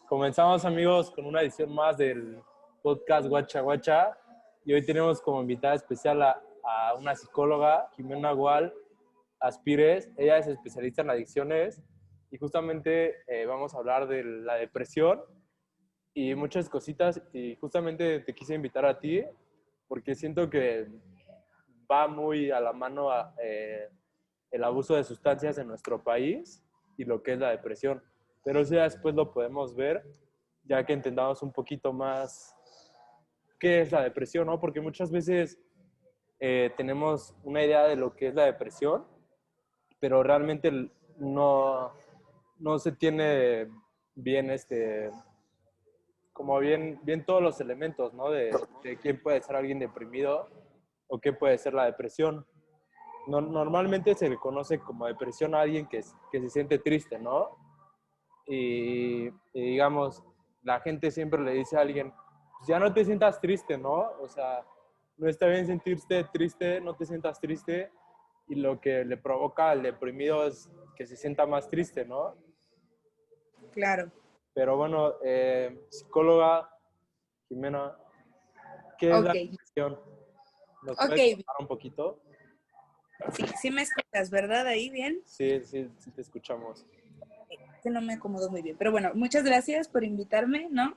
Comenzamos, amigos, con una edición más del podcast Guacha Guacha. Y hoy tenemos como invitada especial a una psicóloga, Jimena Gual Aspires. Ella es especialista en adicciones y justamente vamos a hablar de la depresión y muchas cositas. Y justamente te quise invitar a ti porque siento que va muy a la mano el abuso de sustancias en nuestro país y lo que es la depresión. Pero eso ya después lo podemos ver, ya que entendamos un poquito más qué es la depresión, ¿no? Porque muchas veces tenemos una idea de lo que es la depresión, pero realmente no se tiene bien como bien todos los elementos, ¿no? De quién puede ser alguien deprimido o qué puede ser la depresión. Normalmente se le conoce como depresión a alguien que se siente triste, ¿no? Y digamos, la gente siempre le dice a alguien, pues ya no te sientas triste, ¿no? O sea, no está bien sentirte triste, no te sientas triste, y lo que le provoca al deprimido es que se sienta más triste, ¿no? Claro. Pero bueno, psicóloga Jimena, ¿qué es la Ok, depresión? ¿Nos ok. puedes contar un poquito? Sí me escuchas, ¿verdad? Ahí bien. Sí te escuchamos. Que no me acomodo muy bien. Pero bueno, muchas gracias por invitarme, ¿no? Gracias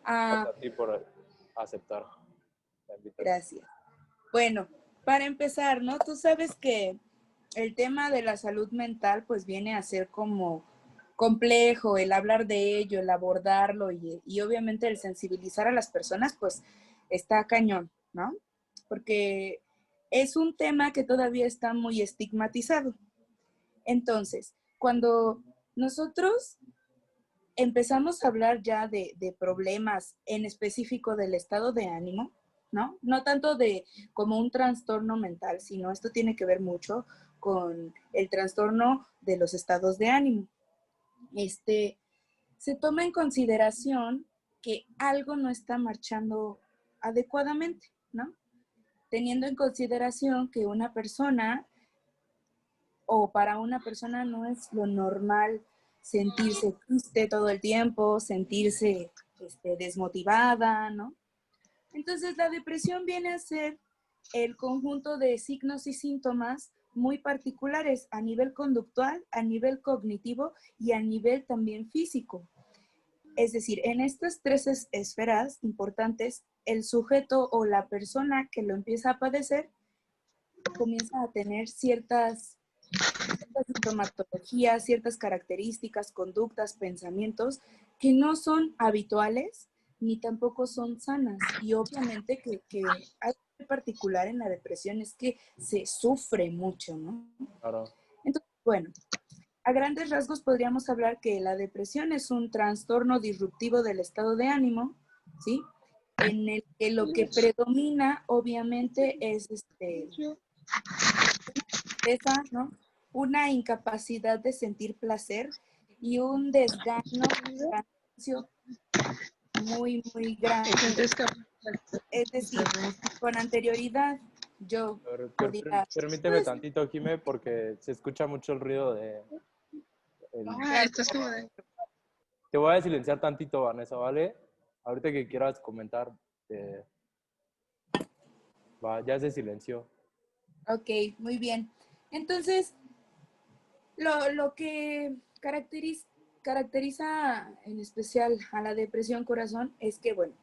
Ah, a ti por aceptar la invitación. gracias. Bueno, para empezar, ¿no? Tú sabes que el tema de la salud mental pues viene a ser como complejo, el hablar de ello, el abordarlo y obviamente el sensibilizar a las personas pues está cañón, ¿no? Porque es un tema que todavía está muy estigmatizado. Entonces, cuando nosotros empezamos a hablar ya de problemas en específico del estado de ánimo, ¿no? No tanto de como un trastorno mental, sino esto tiene que ver mucho con el trastorno de los estados de ánimo. Se toma en consideración que algo no está marchando adecuadamente, ¿no? Teniendo en consideración que una persona o para una persona no es lo normal sentirse triste todo el tiempo, sentirse desmotivada, ¿no? Entonces la depresión viene a ser el conjunto de signos y síntomas muy particulares a nivel conductual, a nivel cognitivo y a nivel también físico. Es decir, en estas tres esferas importantes, el sujeto o la persona que lo empieza a padecer comienza a tener ciertas sintomatologías, ciertas características, conductas, pensamientos que no son habituales ni tampoco son sanas. Y obviamente que algo particular en la depresión es que se sufre mucho, ¿no? Claro. Entonces, bueno, a grandes rasgos podríamos hablar que la depresión es un trastorno disruptivo del estado de ánimo, ¿sí? En el que lo que predomina obviamente es esa, ¿no? Una incapacidad de sentir placer y un desgano, cansancio muy grande. Es decir, con anterioridad yo podía... Permíteme Pues, tantito, Jime, porque se escucha mucho el ruido claro, Esto es como de... Te voy a silenciar tantito, Vanessa, ¿vale? Ahorita que quieras comentar, eh, ya se silenció. ok, muy bien. Entonces, lo que caracteriza en especial a la depresión corazón es que, bueno,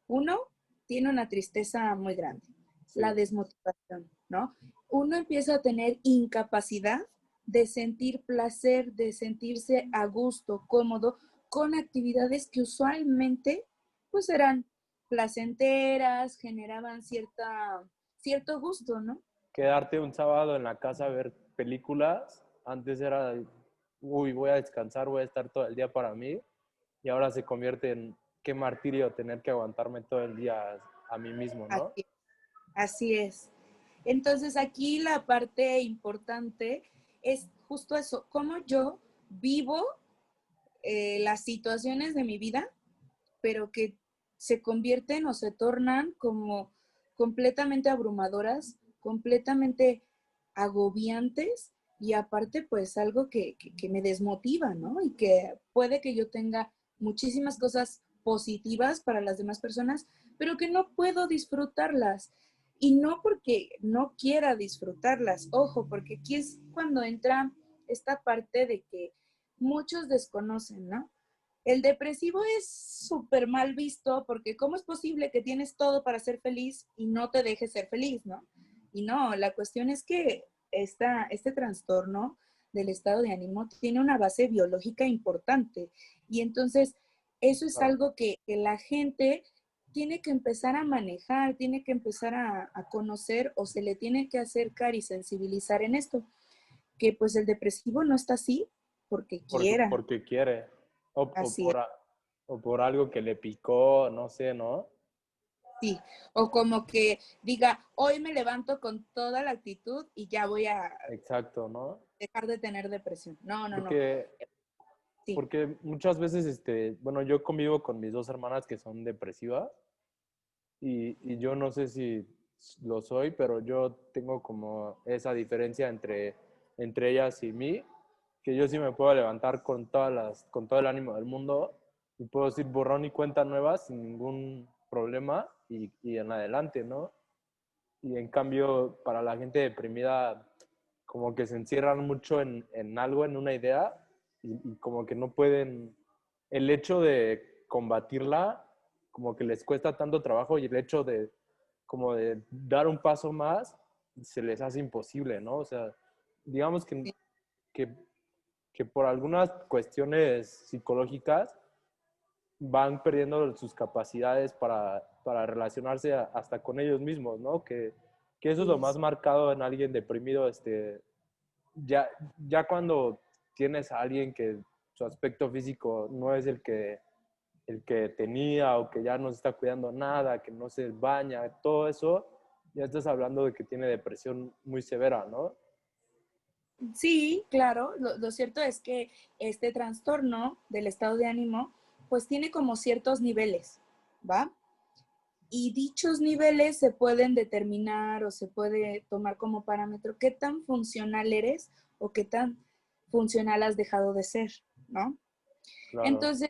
uno tiene una tristeza muy grande, la Sí. desmotivación, ¿no? Uno empieza a tener incapacidad de sentir placer, de sentirse a gusto, cómodo, con actividades que usualmente pues eran placenteras, generaban cierto gusto, ¿no? Quedarte un sábado en la casa a ver películas, antes era, uy, voy a descansar, voy a estar todo el día para mí, y ahora se convierte en qué martirio tener que aguantarme todo el día a mí mismo, ¿no? Así, así es. Entonces aquí la parte importante es justo eso, cómo yo vivo las situaciones de mi vida, pero que se convierten o se tornan como completamente abrumadoras, completamente agobiantes y aparte pues algo que me desmotiva, ¿no? Y que puede que yo tenga muchísimas cosas positivas para las demás personas, pero que no puedo disfrutarlas. Y no porque no quiera disfrutarlas, ojo, porque aquí es cuando entra esta parte de que muchos desconocen, ¿no? El depresivo es súper mal visto porque ¿cómo es posible que tienes todo para ser feliz y no te dejes ser feliz, ¿no? Y no, la cuestión es que este trastorno del estado de ánimo tiene una base biológica importante. Y entonces, eso es Claro. algo que la gente tiene que empezar a manejar, tiene que empezar a conocer o se le tiene que acercar y sensibilizar en esto. Que pues el depresivo no está así porque quiera. Porque quiere. O, o Así es. por, a- o por algo que le picó, no sé, ¿no? Sí, o como que diga, hoy me levanto con toda la actitud y ya voy a Exacto, ¿no? dejar de tener depresión. No, no, no. Porque, Sí, porque muchas veces, bueno, yo convivo con mis dos hermanas que son depresivas y yo no sé si lo soy, pero yo tengo como esa diferencia entre ellas y mí, que yo sí me puedo levantar con todo el ánimo del mundo y puedo decir borrón y cuenta nueva sin ningún problema y en adelante, ¿no? Y en cambio, para la gente deprimida, como que se encierran mucho en algo, en una idea, y como que no pueden, el hecho de combatirla, como que les cuesta tanto trabajo y el hecho de, como de dar un paso más, se les hace imposible, ¿no? O sea, digamos sí, que, que por algunas cuestiones psicológicas van perdiendo sus capacidades para relacionarse hasta con ellos mismos, ¿no? Que eso es sí lo más marcado en alguien deprimido, ya, ya cuando tienes a alguien que su aspecto físico no es el que tenía o que ya no se está cuidando nada, que no se baña, todo eso, ya estás hablando de que tiene depresión muy severa, ¿no? sí, claro. Lo cierto es que este trastorno del estado de ánimo, pues tiene como ciertos niveles, ¿va? Y dichos niveles se pueden determinar o se puede tomar como parámetro qué tan funcional eres o qué tan funcional has dejado de ser, ¿no? Claro, Entonces,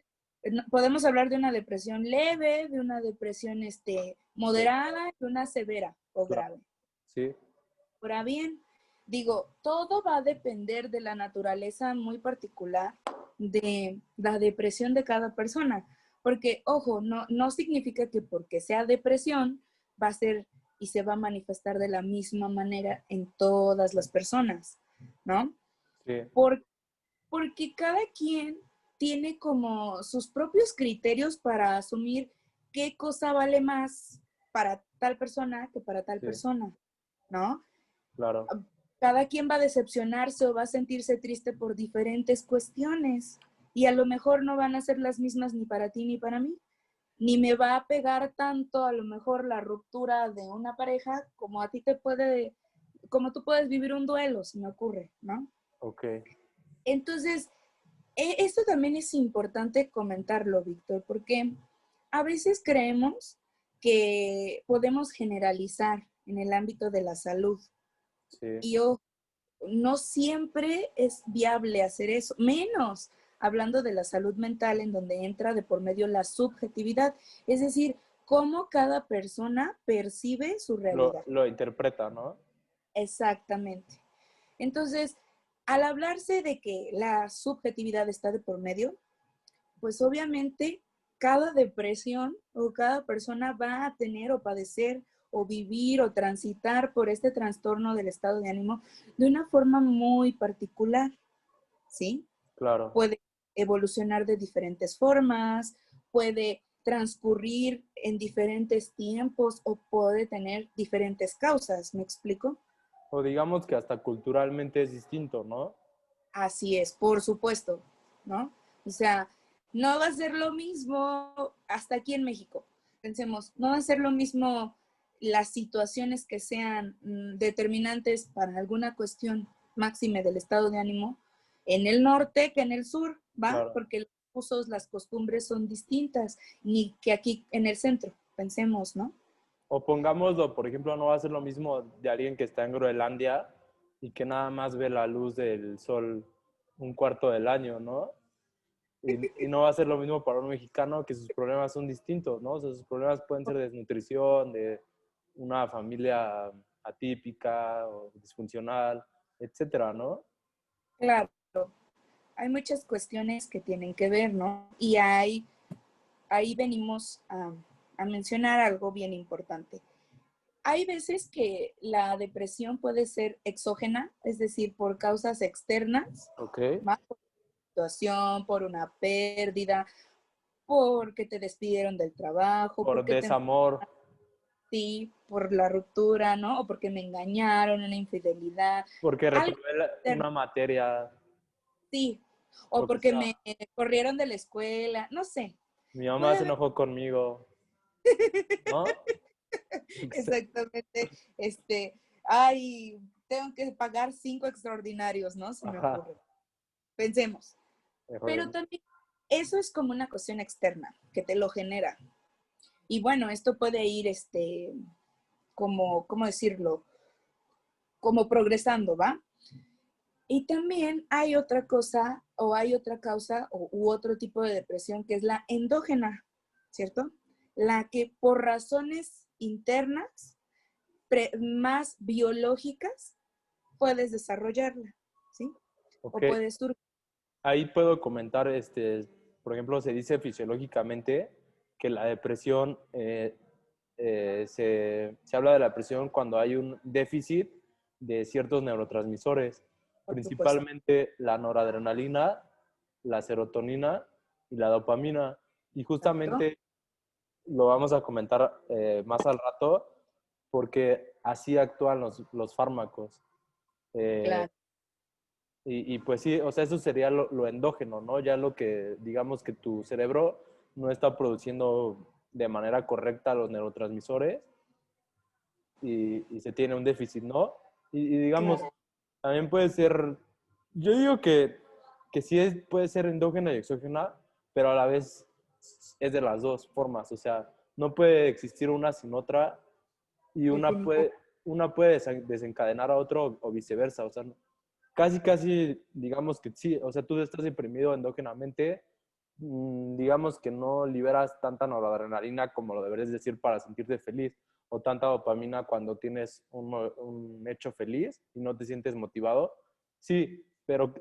podemos hablar de una depresión leve, de una depresión sí, moderada, de una severa o claro, grave. sí, Ahora bien, digo, todo va a depender de la naturaleza muy particular de la depresión de cada persona. Porque, ojo, no significa que porque sea depresión va a ser y se va a manifestar de la misma manera en todas las personas, ¿no? sí, Por, porque cada quien tiene como sus propios criterios para asumir qué cosa vale más para tal persona que para tal sí, persona, ¿no? claro. Cada quien va a decepcionarse o va a sentirse triste por diferentes cuestiones y a lo mejor no van a ser las mismas ni para ti ni para mí, ni me va a pegar tanto a lo mejor la ruptura de una pareja como a ti te puede, como tú puedes vivir un duelo, se me ocurre, ¿no? Ok, Entonces, esto también es importante comentarlo, Víctor, porque a veces creemos que podemos generalizar en el ámbito de la salud sí. y no siempre es viable hacer eso, menos hablando de la salud mental en donde entra de por medio la subjetividad, es decir, cómo cada persona percibe su realidad. Lo interpreta, ¿no? Exactamente. Entonces, al hablarse de que la subjetividad está de por medio, pues obviamente cada depresión o cada persona va a tener o padecer o vivir o transitar por este trastorno del estado de ánimo de una forma muy particular, ¿sí? Claro. Puede evolucionar de diferentes formas, puede transcurrir en diferentes tiempos o puede tener diferentes causas, ¿me explico? O digamos que hasta culturalmente es distinto, ¿no? Así es, por supuesto, ¿no? O sea, no va a ser lo mismo hasta aquí en México. Pensemos, no va a ser lo mismo las situaciones que sean determinantes para alguna cuestión máxime del estado de ánimo en el norte que en el sur, ¿va? Claro. Porque los usos, las costumbres son distintas, ni que aquí en el centro, pensemos, ¿no? O pongámoslo, por ejemplo, no va a ser lo mismo de alguien que está en Groenlandia y que nada más ve la luz del sol un cuarto del año, ¿no? Y no va a ser lo mismo para un mexicano, que sus problemas son distintos, ¿no? O sea, sus problemas pueden ser de desnutrición, de una familia atípica o disfuncional, etcétera, ¿no? Claro, hay muchas cuestiones que tienen que ver, ¿no? Y ahí venimos a mencionar algo bien importante. Hay veces que la depresión puede ser exógena, es decir, por causas externas, Ok. más por situación, por una pérdida, porque te despidieron del trabajo, Por porque te desamor, sí, por la ruptura, ¿no? O porque me engañaron, una infidelidad, porque algo reprobé externo, una materia, sí, o lo que porque sea. me corrieron de la escuela, no sé. Mi mamá Puede se haber enojó conmigo, ¿no? exactamente, ay, tengo que pagar 5 extraordinarios, ¿no? Se me Ajá. ocurre. Pensemos. Pero Mejor. también eso es como una cuestión externa que te lo genera. Y bueno, esto puede ir, como, ¿cómo decirlo? Como progresando, ¿va? Y también hay otra cosa o hay otra causa u otro tipo de depresión que es la endógena, ¿cierto? La que por razones internas, más biológicas, puedes desarrollarla, ¿sí? Ok. O puedes surgir. Ahí puedo comentar, por ejemplo, se dice fisiológicamente que la depresión, se habla de la depresión cuando hay un déficit de ciertos neurotransmisores, Por supuesto. principalmente la noradrenalina, la serotonina y la dopamina. Y Exacto. justamente lo vamos a comentar más al rato porque así actúan los fármacos. Eh, Claro. y pues sí, o sea, eso sería lo endógeno, ¿no? Ya lo que, digamos que tu cerebro no está produciendo de manera correcta los neurotransmisores y se tiene un déficit, ¿no? Y digamos, Claro. también puede ser, yo digo que sí puede ser endógena y exógena, pero a la vez es de las dos formas, o sea, no puede existir una sin otra y Definitivamente. una puede desencadenar a otro o viceversa, o sea, casi, casi, digamos que sí, o sea, tú estás deprimido endógenamente, digamos que no liberas tanta noradrenalina como lo deberías decir para sentirte feliz, o tanta dopamina cuando tienes un hecho feliz y no te sientes motivado. Sí, pero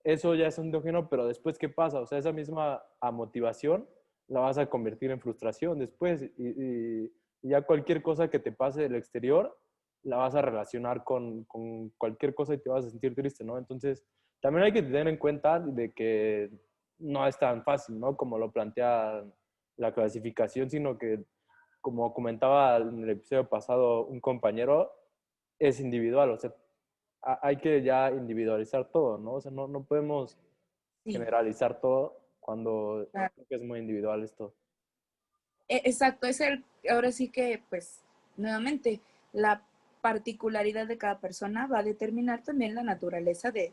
eso ya es endógeno, pero después, ¿qué pasa? O sea, esa misma motivación la vas a convertir en frustración después y ya cualquier cosa que te pase del exterior la vas a relacionar con cualquier cosa y te vas a sentir triste, ¿no? Entonces, también hay que tener en cuenta de que no es tan fácil, ¿no? Como lo plantea la clasificación, sino que, como comentaba en el episodio pasado un compañero, es individual, o sea, hay que ya individualizar todo, ¿no? O sea, no podemos Sí. generalizar todo cuando Claro. creo que es muy individual esto. Exacto, ahora sí que, pues, nuevamente, la particularidad de cada persona va a determinar también la naturaleza de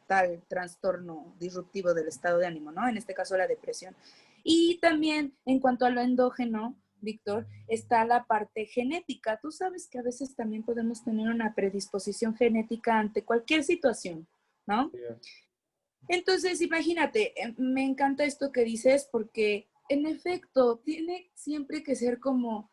tal trastorno disruptivo del estado de ánimo, ¿no? En este caso, la depresión. Y también, en cuanto a lo endógeno, Víctor, está la parte genética. Tú sabes que a veces también podemos tener una predisposición genética ante cualquier situación, ¿no? Sí, Entonces, imagínate, me encanta esto que dices porque, en efecto, tiene siempre que ser como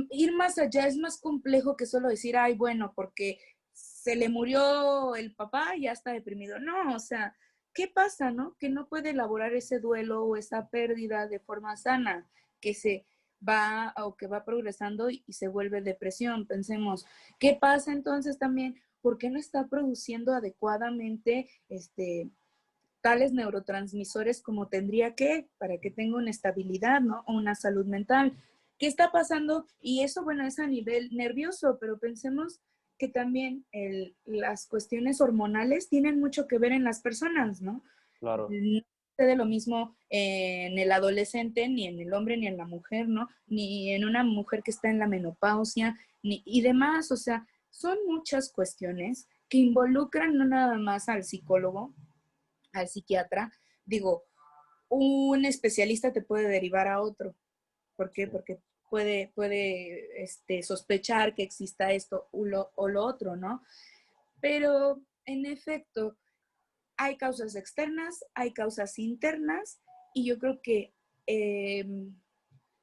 ir más allá, es más complejo que solo decir, ay, bueno, porque se le murió el papá y ya está deprimido. No, o sea, ¿qué pasa, no? Que no puede elaborar ese duelo o esa pérdida de forma sana, que se va o que va progresando y se vuelve depresión. Pensemos, ¿qué pasa entonces también? ¿Por qué no está produciendo adecuadamente tales neurotransmisores como tendría que para que tenga una estabilidad, ¿no? O una salud mental? ¿Qué está pasando? Y eso, bueno, es a nivel nervioso, pero pensemos que también las cuestiones hormonales tienen mucho que ver en las personas, ¿no? claro. No sucede lo mismo en el adolescente, ni en el hombre, ni en la mujer, ¿no? Ni en una mujer que está en la menopausia, y demás. O sea, son muchas cuestiones que involucran no nada más al psicólogo, al psiquiatra. Digo, un especialista te puede derivar a otro. ¿Por qué? Sí. Porque puede sospechar que exista esto o lo otro, ¿no? Pero en efecto, hay causas externas, hay causas internas, y yo creo que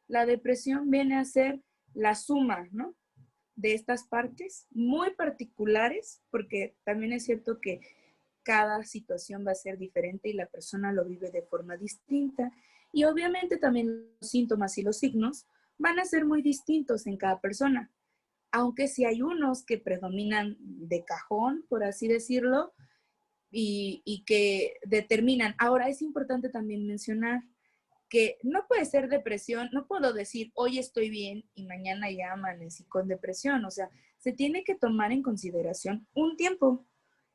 la depresión viene a ser la suma, ¿no? De estas partes muy particulares, porque también es cierto que cada situación va a ser diferente y la persona lo vive de forma distinta. Y obviamente también los síntomas y los signos van a ser muy distintos en cada persona, aunque sí hay unos que predominan de cajón, por así decirlo, y que determinan. Ahora es importante también mencionar que no puede ser depresión, no puedo decir hoy estoy bien y mañana ya amanecí con depresión, o sea, se tiene que tomar en consideración un tiempo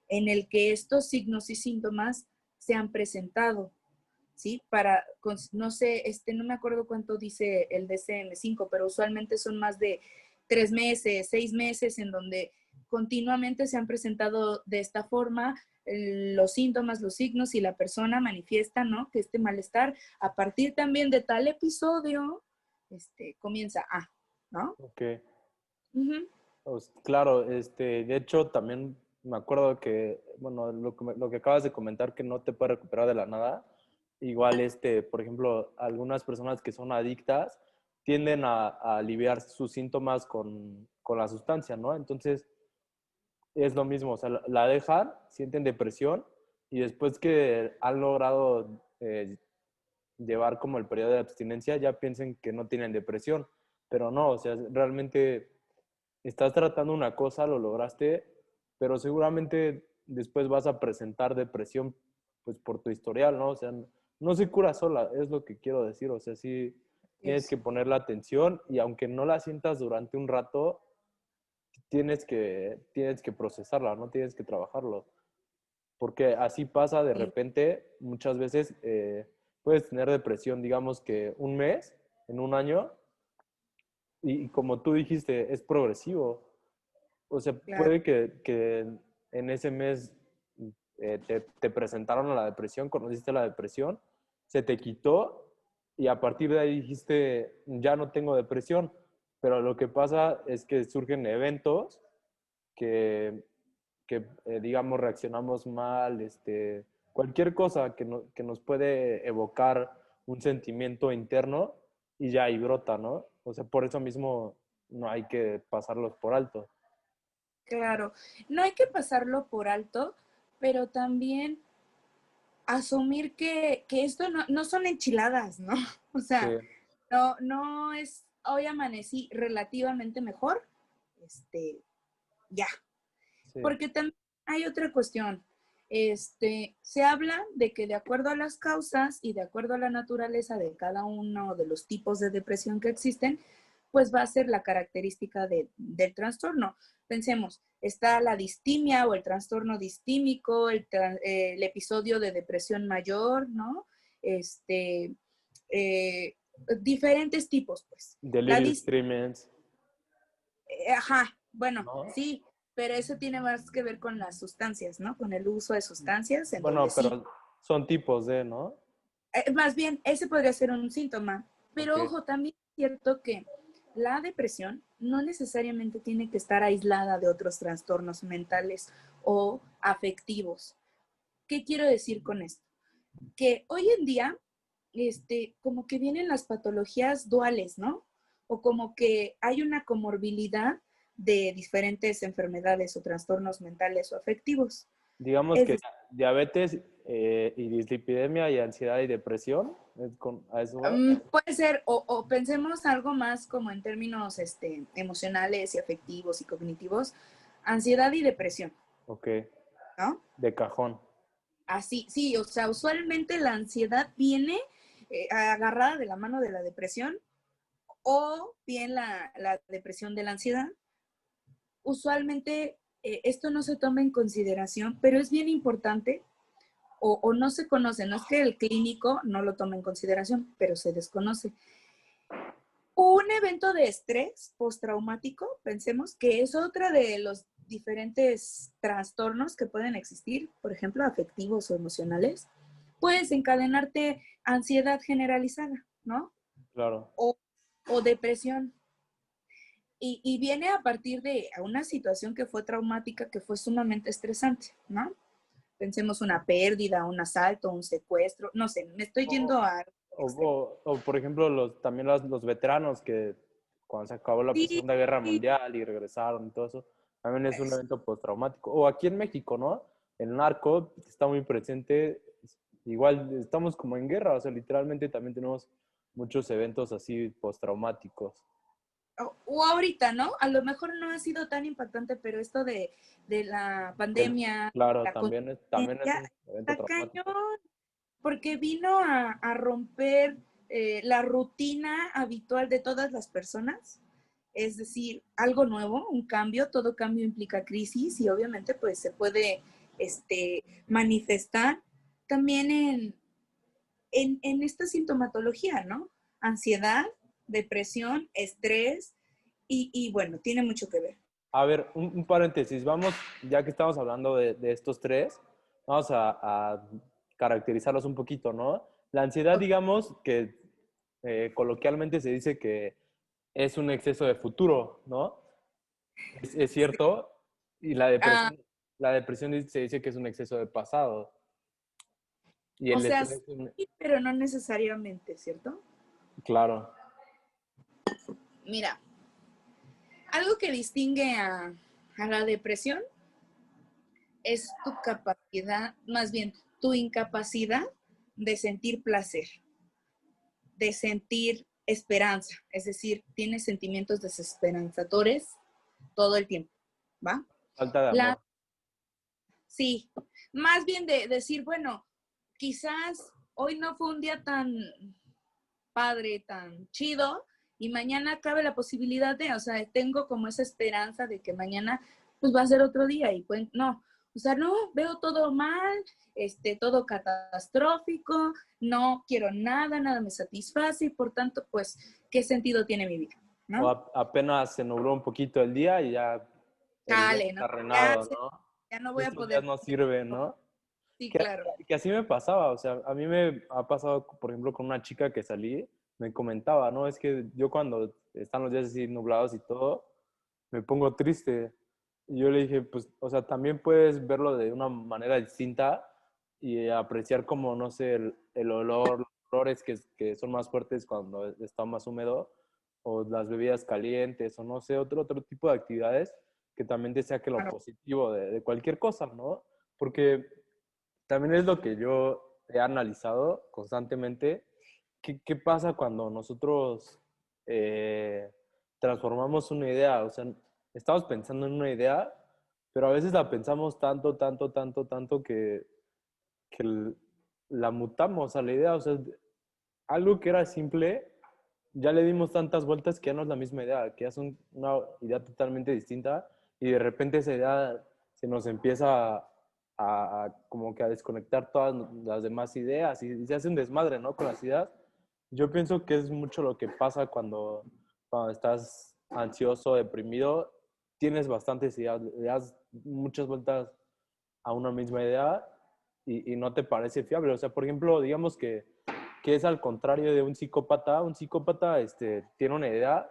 en el que estos signos y síntomas se han presentado, ¿sí? Para, no sé, no me acuerdo cuánto dice el DSM-5, pero usualmente son más de 3 meses, 6 meses, en donde continuamente se han presentado de esta forma los síntomas, los signos, y la persona manifiesta, ¿no? Que este malestar, a partir también de tal episodio, comienza a, ¿no? Ok. Uh-huh. Pues, claro, de hecho también me acuerdo que, bueno, lo que acabas de comentar, que no te puedes recuperar de la nada, igual, por ejemplo, algunas personas que son adictas tienden a aliviar sus síntomas con la sustancia, ¿no? Entonces, es lo mismo, o sea, la dejan, sienten depresión y después que han logrado llevar como el periodo de abstinencia, ya piensen que no tienen depresión, pero no, o sea, realmente estás tratando una cosa, lo lograste, pero seguramente después vas a presentar depresión pues por tu historial, ¿no? O sea, no se cura sola, es lo que quiero decir, o sea, sí tienes que ponerle atención y aunque no la sientas durante un rato, tienes que procesarla, ¿no? Tienes que trabajarlo, porque así pasa de repente, muchas veces puedes tener depresión, digamos que un mes, en un año, y como tú dijiste, es progresivo. O sea, Claro. puede que en ese mes te presentaron a la depresión, conociste la depresión, se te quitó y a partir de ahí dijiste, ya no tengo depresión. Pero lo que pasa es que surgen eventos que digamos, reaccionamos mal, cualquier cosa que nos puede evocar un sentimiento interno y ya ahí brota, ¿no? O sea, por eso mismo no hay que pasarlos por alto. Claro, no hay que pasarlo por alto, pero también asumir que esto no son enchiladas, ¿no? O Sí, sea, no es, hoy amanecí relativamente mejor, ya. sí, Porque también hay otra cuestión. Se habla de que de acuerdo a las causas y de acuerdo a la naturaleza de cada uno de los tipos de depresión que existen, pues va a ser la característica del trastorno. Pensemos, está la distimia o el trastorno distímico, el episodio de depresión mayor, ¿no? Este, eh, diferentes tipos, pues. delirious tremens, Ajá, bueno, ¿no? sí, pero eso tiene más que ver con las sustancias, ¿no? Con el uso de sustancias, en donde Bueno, sí. pero son tipos de, ¿no? Más bien, ese podría ser un síntoma. Ok, Pero ojo, también es cierto que la depresión no necesariamente tiene que estar aislada de otros trastornos mentales o afectivos. ¿Qué quiero decir con esto? Que hoy en día, como que vienen las patologías duales, ¿no? O como que hay una comorbilidad de diferentes enfermedades o trastornos mentales o afectivos. digamos Es que decir, diabetes y dislipidemia y ansiedad y depresión, ¿a eso va? puede ser, o pensemos algo más como en términos emocionales y afectivos y cognitivos, ansiedad y depresión, Ok, ¿no? de cajón. Así, sí, o sea, usualmente la ansiedad viene agarrada de la mano de la depresión, o bien la depresión de la ansiedad. Usualmente esto no se toma en consideración, pero es bien importante, o no se conoce, no es que el clínico no lo tome en consideración, pero se desconoce. Un evento de estrés postraumático, pensemos que es otra de los diferentes trastornos que pueden existir, por ejemplo, afectivos o emocionales, puede desencadenarte ansiedad generalizada, ¿no? Claro. O, o depresión. Y viene a partir de una situación que fue traumática, que fue sumamente estresante, ¿no? pensemos una pérdida, un asalto, un secuestro, no sé, me estoy yendo a... Por ejemplo, también los veteranos que cuando se acabó la Sí, Segunda Guerra Mundial y regresaron y todo eso, también es un evento postraumático. O aquí en México, ¿no? El narco está muy presente, igual estamos como en guerra, o sea, literalmente también tenemos muchos eventos así postraumáticos. o ahorita, ¿no? A lo mejor no ha sido tan impactante, pero esto de la pandemia, Claro, la también es contingencia, un evento está traumático. cañón, porque vino a romper la rutina habitual de todas las personas. Es decir, algo nuevo, un cambio, todo cambio implica crisis y obviamente pues se puede manifestar también en esta sintomatología, ¿no? Ansiedad, depresión, estrés y bueno, tiene mucho que ver. A ver, un paréntesis, vamos, ya que estamos hablando de estos tres, vamos a caracterizarlos un poquito, ¿no? La ansiedad, digamos, que coloquialmente se dice que es un exceso de futuro, ¿no? Es cierto. Y Ah, la depresión se dice que es un exceso de pasado. Y o el sea, estrés, sí, pero no necesariamente, ¿cierto? claro. Mira, algo que distingue a la depresión es tu capacidad, más bien tu incapacidad de sentir placer, de sentir esperanza, es decir, tienes sentimientos desesperanzadores todo el tiempo, ¿va? Falta de La, amor. sí, más bien de decir, bueno, quizás hoy no fue un día tan padre, tan chido, y mañana cabe la posibilidad de, o sea, tengo como esa esperanza de que mañana pues va a ser otro día y pues no, o sea, no, veo todo mal, todo catastrófico, no quiero nada, nada me satisface y por tanto, pues, ¿qué sentido tiene mi vida? O ¿No? apenas se nubló un poquito el día y ya el día Dale, ¿no? está Ya, arruinado, ¿no? ya no voy a Estos días poder. no sirven, ¿no? Sí, Que, claro. que así me pasaba, o sea, a mí me ha pasado, por ejemplo, con una chica que salí, me comentaba, ¿no? Es que yo cuando están los días así nublados y todo, me pongo triste. Y yo le dije, pues, o sea, también puedes verlo de una manera distinta y apreciar como, no sé, el olor, los olores que son más fuertes cuando está más húmedo, o las bebidas calientes, o no sé, otro tipo de actividades que también te saque lo Claro. positivo de cualquier cosa, ¿no? Porque también es lo que yo he analizado constantemente. ¿Qué pasa cuando nosotros eh, transformamos una idea? O sea, estamos pensando en una idea, pero a veces la pensamos tanto que la mutamos a la idea. O sea, algo que era simple, ya le dimos tantas vueltas que ya no es la misma idea, que ya es una idea totalmente distinta y de repente esa idea se nos empieza como que a desconectar todas las demás ideas y se hace un desmadre, ¿no? Con las ideas. Yo pienso que es mucho lo que pasa cuando estás ansioso, deprimido, tienes bastantes ideas, le das muchas vueltas a una misma idea y no te parece fiable. O sea, por ejemplo, digamos que es al contrario de un psicópata tiene una idea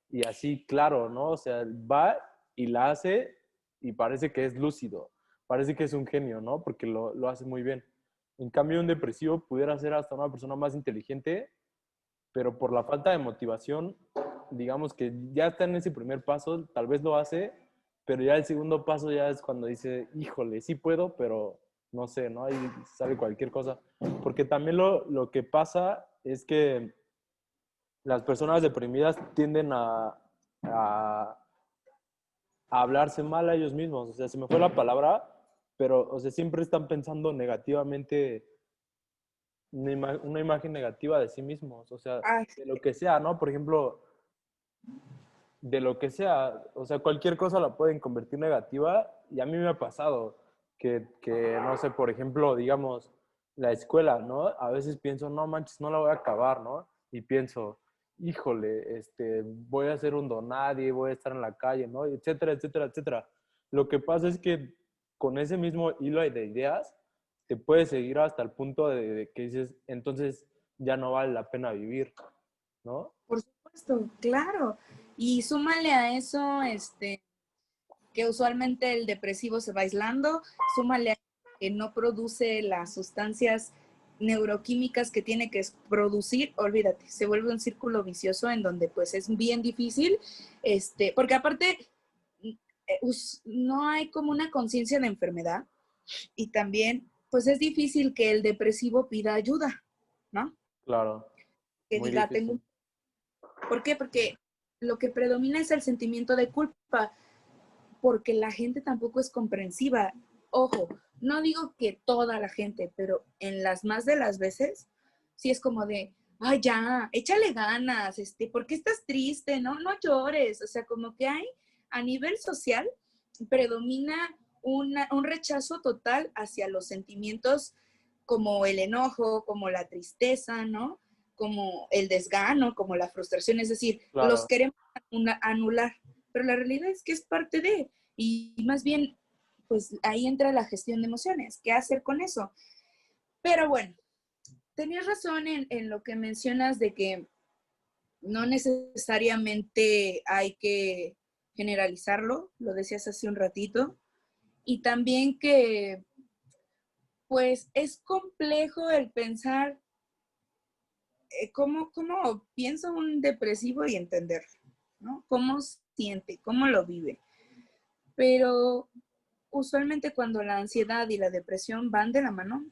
y así, claro, ¿no? O sea, va y la hace y parece que es lúcido, parece que es un genio, ¿no? Porque lo hace muy bien. En cambio, un depresivo pudiera ser hasta una persona más inteligente, pero por la falta de motivación, digamos que ya está en ese primer paso, tal vez lo hace, pero ya el segundo paso ya es cuando dice, híjole, sí puedo, pero no sé, ¿no? Ahí sale cualquier cosa. Porque también lo que pasa es que las personas deprimidas tienden a hablarse mal a ellos mismos. O sea, se me fue la palabra, pero, o sea, siempre están pensando negativamente, una imagen negativa de sí mismos. O sea, Ah, de lo que sea, ¿no? Por ejemplo, de lo que sea, o sea, cualquier cosa la pueden convertir negativa y a mí me ha pasado que no sé, por ejemplo, digamos, la escuela, ¿no? A veces pienso, no manches, no la voy a acabar, ¿no? Y pienso, híjole, voy a ser un donadie, voy a estar en la calle, ¿no? Etcétera, etcétera, etcétera. Lo que pasa es que con ese mismo hilo de ideas, te puedes seguir hasta el punto de que dices, entonces ya no vale la pena vivir, ¿no? por supuesto, claro. Y súmale a eso, que usualmente el depresivo se va aislando, súmale a que no produce las sustancias neuroquímicas que tiene que producir, olvídate, se vuelve un círculo vicioso en donde pues es bien difícil, porque aparte no hay como una conciencia de enfermedad y también pues es difícil que el depresivo pida ayuda, ¿no? Claro, Que muy diga, difícil. ¿Por qué? Porque lo que predomina es el sentimiento de culpa, porque la gente tampoco es comprensiva. Ojo, no digo que toda la gente, pero en las más de las veces, sí es como de, ay, ya, échale ganas, ¿por qué estás triste? No, no llores. O sea, como que hay, a nivel social, predomina un rechazo total hacia los sentimientos como el enojo, como la tristeza, ¿no? Como el desgano, como la frustración, es decir, los Claro. queremos anular, pero la realidad es que es parte de, y más bien, pues ahí entra la gestión de emociones, ¿qué hacer con eso? Pero bueno, tenías razón en lo que mencionas de que no necesariamente hay que generalizarlo, lo decías hace un ratito, y también que pues es complejo el pensar cómo piensa un depresivo y entenderlo, ¿no? Cómo siente, cómo lo vive. Pero usualmente cuando la ansiedad y la depresión van de la mano,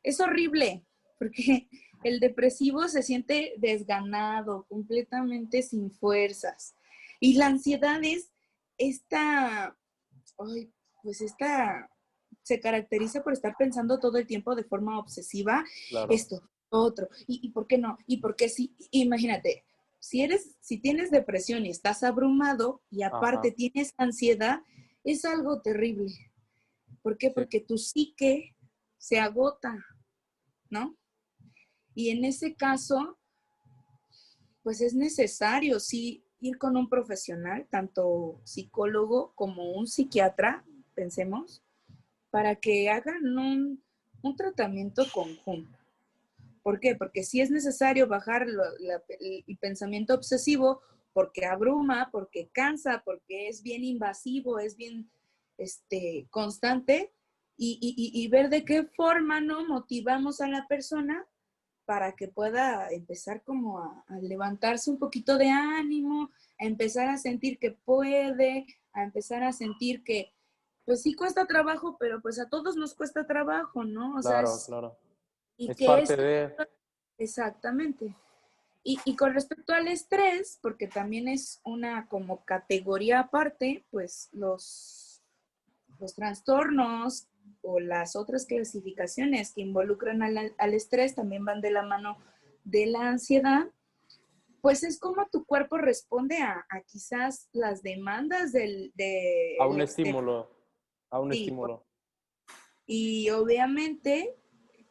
es horrible, porque el depresivo se siente desganado, completamente sin fuerzas. Y la ansiedad es esta, ay, pues esta se caracteriza por estar pensando todo el tiempo de forma obsesiva, Claro. esto, otro, y por qué no, y por qué sí. Imagínate, si tienes depresión y estás abrumado y aparte Ajá. tienes ansiedad, es algo terrible. ¿Por qué? Sí. Porque tu psique se agota, ¿no? Y en ese caso, pues es necesario, sí, ir con un profesional, tanto psicólogo como un psiquiatra, pensemos, para que hagan un tratamiento conjunto. ¿Por qué? Porque sí es necesario bajar el pensamiento obsesivo porque abruma, porque cansa, porque es bien invasivo, es bien constante y ver de qué forma no motivamos a la persona para que pueda empezar como a levantarse un poquito de ánimo, a empezar a sentir que puede, a empezar a sentir que pues sí cuesta trabajo, pero pues a todos nos cuesta trabajo, ¿no? O sea, Claro, claro. y Es que parte esto, de... exactamente. Y con respecto al estrés, porque también es una como categoría aparte, pues los trastornos o las otras clasificaciones que involucran al estrés también van de la mano de la ansiedad, pues es como tu cuerpo responde a quizás las demandas A del un exterior. estímulo. A un Sí, estímulo. y obviamente,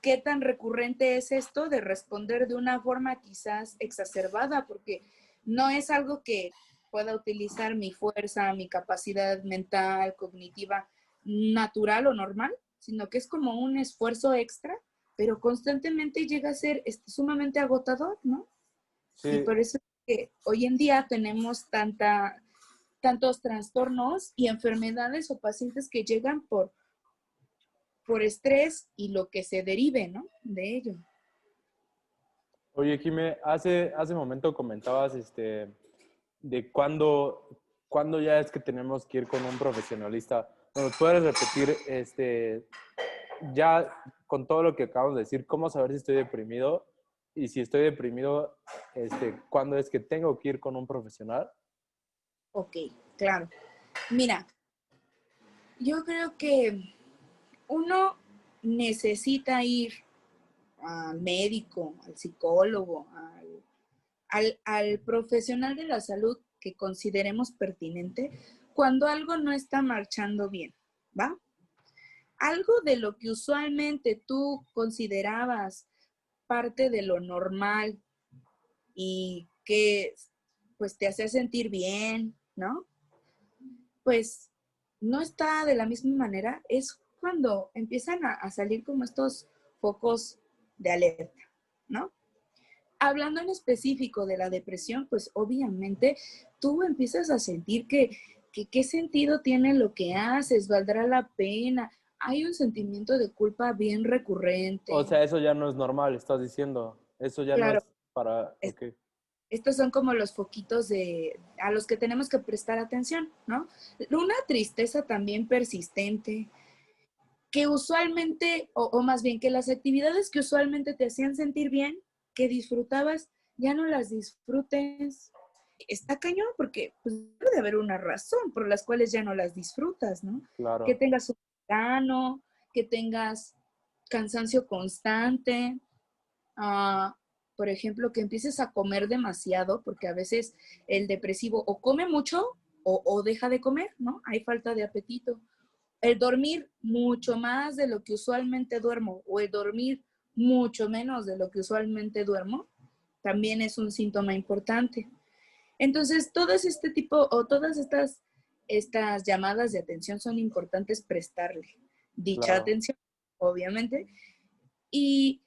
¿qué tan recurrente es esto de responder de una forma quizás exacerbada? Porque no es algo que pueda utilizar mi fuerza, mi capacidad mental, cognitiva, natural o normal, sino que es como un esfuerzo extra, pero constantemente llega a ser sumamente agotador, ¿no? Y Sí. por eso es que hoy en día tenemos tantos trastornos y enfermedades o pacientes que llegan por estrés y lo que se derive, ¿no? De ello. Oye, Jime, hace momento comentabas de cuándo ya es que tenemos que ir con un profesionalista. ¿Nos puedes repetir ya con todo lo que acabamos de decir, cómo saber si estoy deprimido? Y si estoy deprimido, ¿cuándo es que tengo que ir con un profesional? Ok, claro. Mira, yo creo que uno necesita ir al médico, al psicólogo, al profesional de la salud que consideremos pertinente cuando algo no está marchando bien, ¿va? Algo de lo que usualmente tú considerabas parte de lo normal y que pues te hacía sentir bien, ¿no? Pues no está de la misma manera, es cuando empiezan a salir como estos focos de alerta, ¿no? Hablando en específico de la depresión, pues obviamente tú empiezas a sentir que qué sentido tiene lo que haces, valdrá la pena. hay un sentimiento de culpa bien O recurrente. sea, eso ya no es normal, estás diciendo. Eso ya no Claro, es para... es- Ok, estos son como los foquitos a los que tenemos que prestar atención, ¿no? Una tristeza también persistente, que usualmente, o más bien que las actividades que usualmente te hacían sentir bien, que disfrutabas, ya no las disfrutes. Está cañón porque pues, debe de haber una razón por las cuales ya no las disfrutas, ¿no? Que claro. tengas un verano, que tengas cansancio constante, uh, por ejemplo, que empieces a comer demasiado, porque a veces el depresivo o come mucho o deja de comer, ¿no? Hay falta de apetito. El dormir mucho más de lo que usualmente duermo o el dormir mucho menos de lo que usualmente duermo, también es un síntoma importante. Entonces, todo este tipo o todas estas llamadas de atención son importantes prestarle dicha Claro, atención, obviamente. Y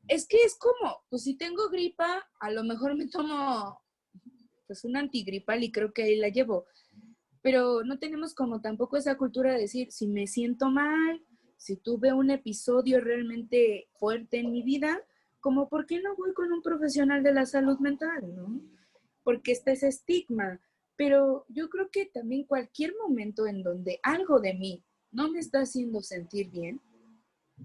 es que es como, pues si tengo gripa, a lo mejor me tomo pues un antigripal y creo que ahí la llevo. Pero no tenemos como tampoco esa cultura de decir, si me siento mal, si tuve un episodio realmente fuerte en mi vida, como por qué no voy con un profesional de la salud mental, ¿no? Porque está ese estigma. Pero yo creo que también cualquier momento en donde algo de mí no me está haciendo sentir bien,